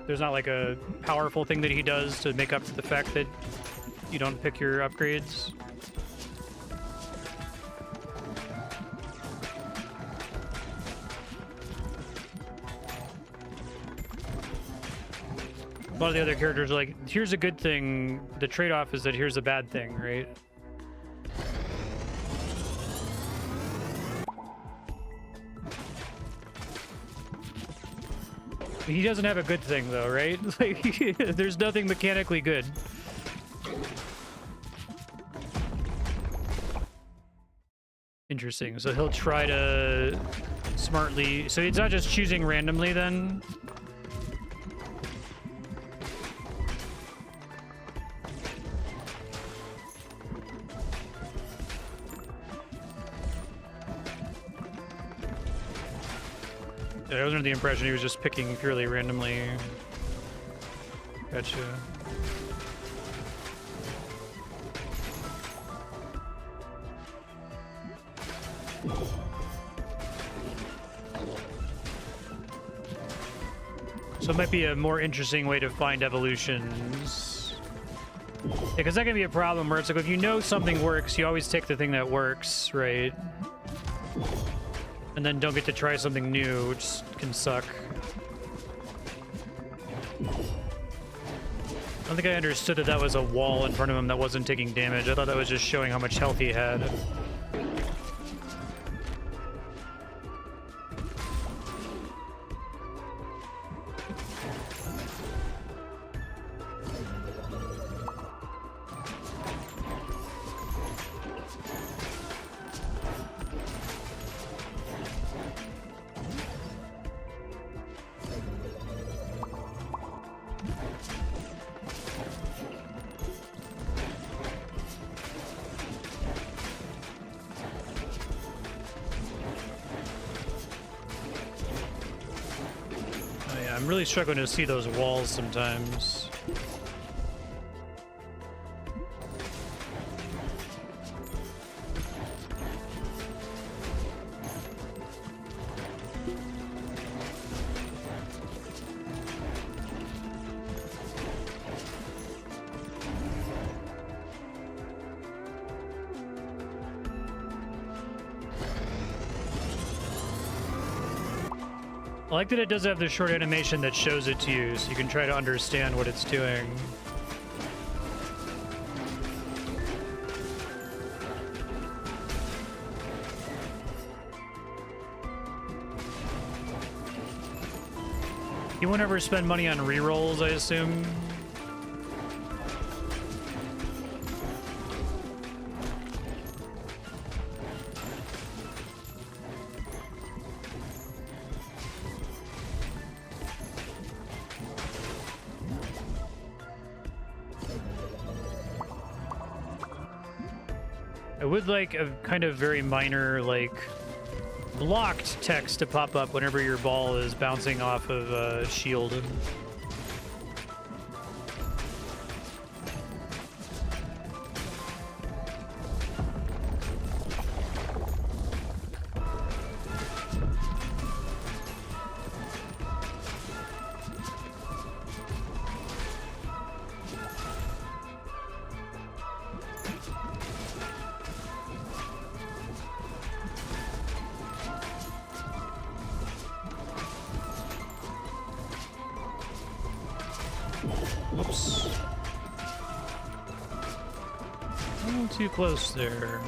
There's not like a powerful thing that he does to make up for the fact that you don't pick your upgrades. A lot of the other characters are like, here's a good thing, the trade-off is that here's a bad thing, right? He doesn't have a good thing though, right? Like, there's nothing mechanically good. Interesting, so he'll try to smartly, so it's not just choosing randomly then? I was under the impression he was just picking purely randomly. Gotcha. So it might be a more interesting way to find evolutions. Yeah, because that can be a problem where it's like, if you know something works, you always take the thing that works, right? And then don't get to try something new, which can suck. I don't think I understood that that was a wall in front of him that wasn't taking damage. I thought that was just showing how much health he had. I'm really struggling to see those walls sometimes. I like that it does have the short animation that shows it to you, so you can try to understand what it's doing. You won't ever spend money on rerolls, I assume? I would like a kind of very minor, like, blocked text to pop up whenever your ball is bouncing off of a shield. Whoops. A little too close there.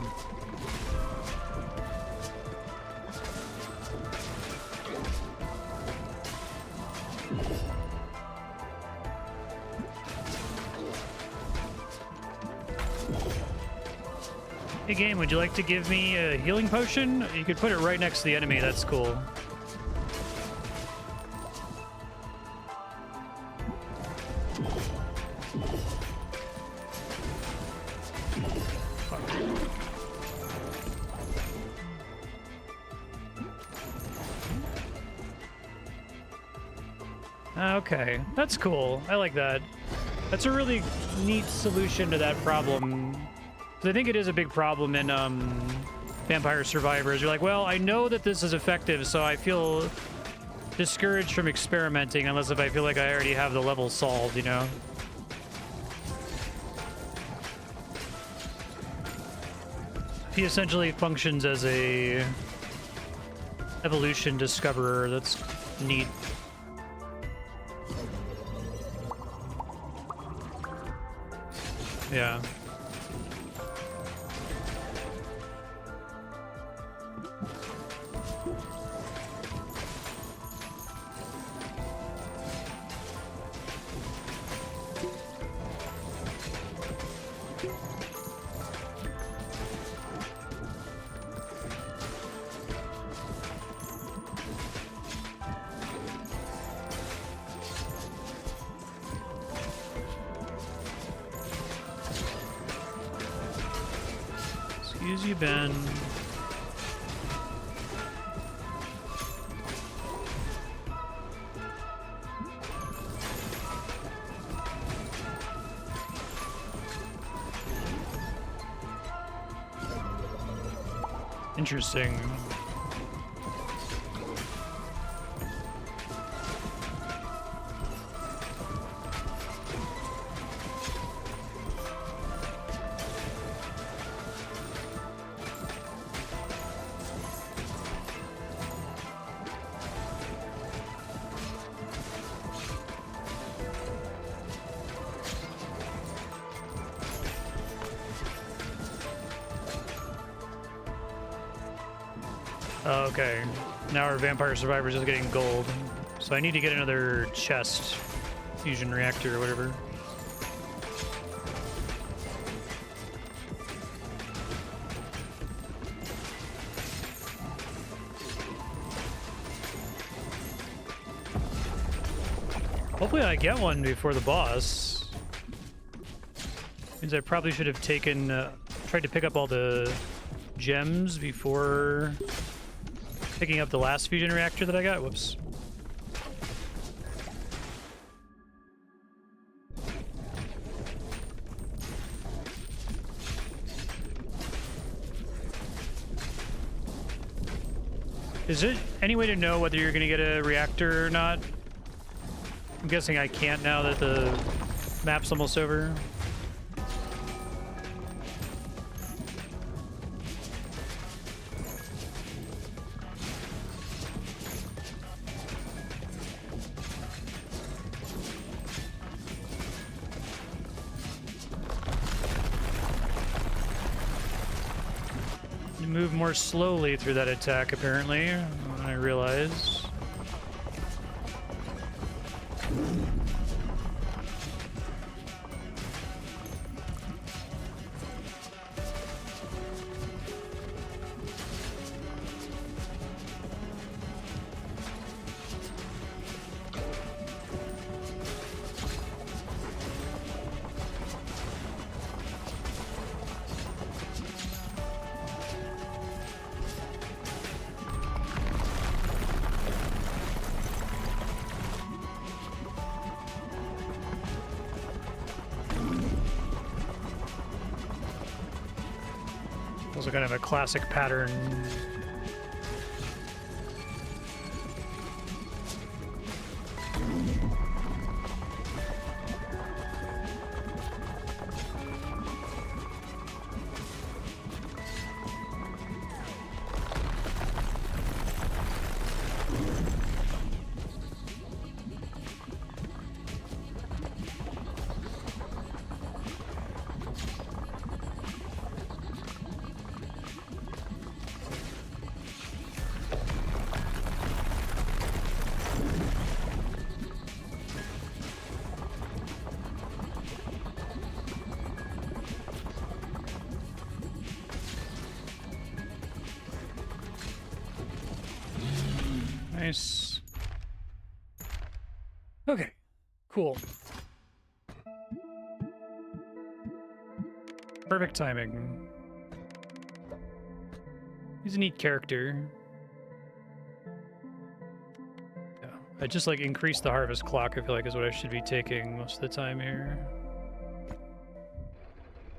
Hey game, would you like to give me a healing potion? You could put it right next to the enemy, that's cool. Okay, that's cool. I like that. That's a really neat solution to that problem. 'Cause I think it is a big problem in Vampire Survivors. You're like, well, I know that this is effective, so I feel discouraged from experimenting unless if I feel like I already have the level solved, you know? He essentially functions as a evolution discoverer. That's neat. Yeah. Excuse you, Ben. Interesting. Oh, okay. Now our Vampire Survivors is getting gold. So I need to get another chest. Fusion reactor or whatever. Hopefully I get one before the boss. Means I probably should have taken, tried to pick up all the gems before picking up the last fusion reactor that I got. Whoops. Is it any way to know whether you're going to get a reactor or not? I'm guessing I can't now that the map's almost over. Move more slowly through that attack, apparently, I realize. Also kind of a classic pattern. Nice. Okay, cool. Perfect timing. He's a neat character. Yeah, I just like increased the harvest clock, I feel like is what I should be taking most of the time here.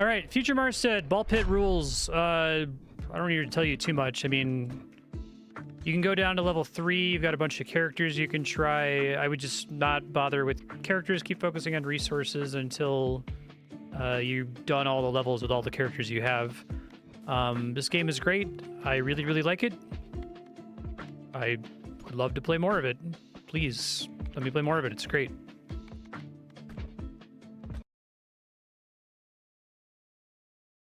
All right, future Marstead, ball pit rules. I don't need to tell you too much. I mean, you can go down to level 3. You've got a bunch of characters you can try. I would just not bother with characters. Keep focusing on resources until you've done all the levels with all the characters you have. This game is great. I really, really like it. I would love to play more of it. Please, let me play more of it. It's great.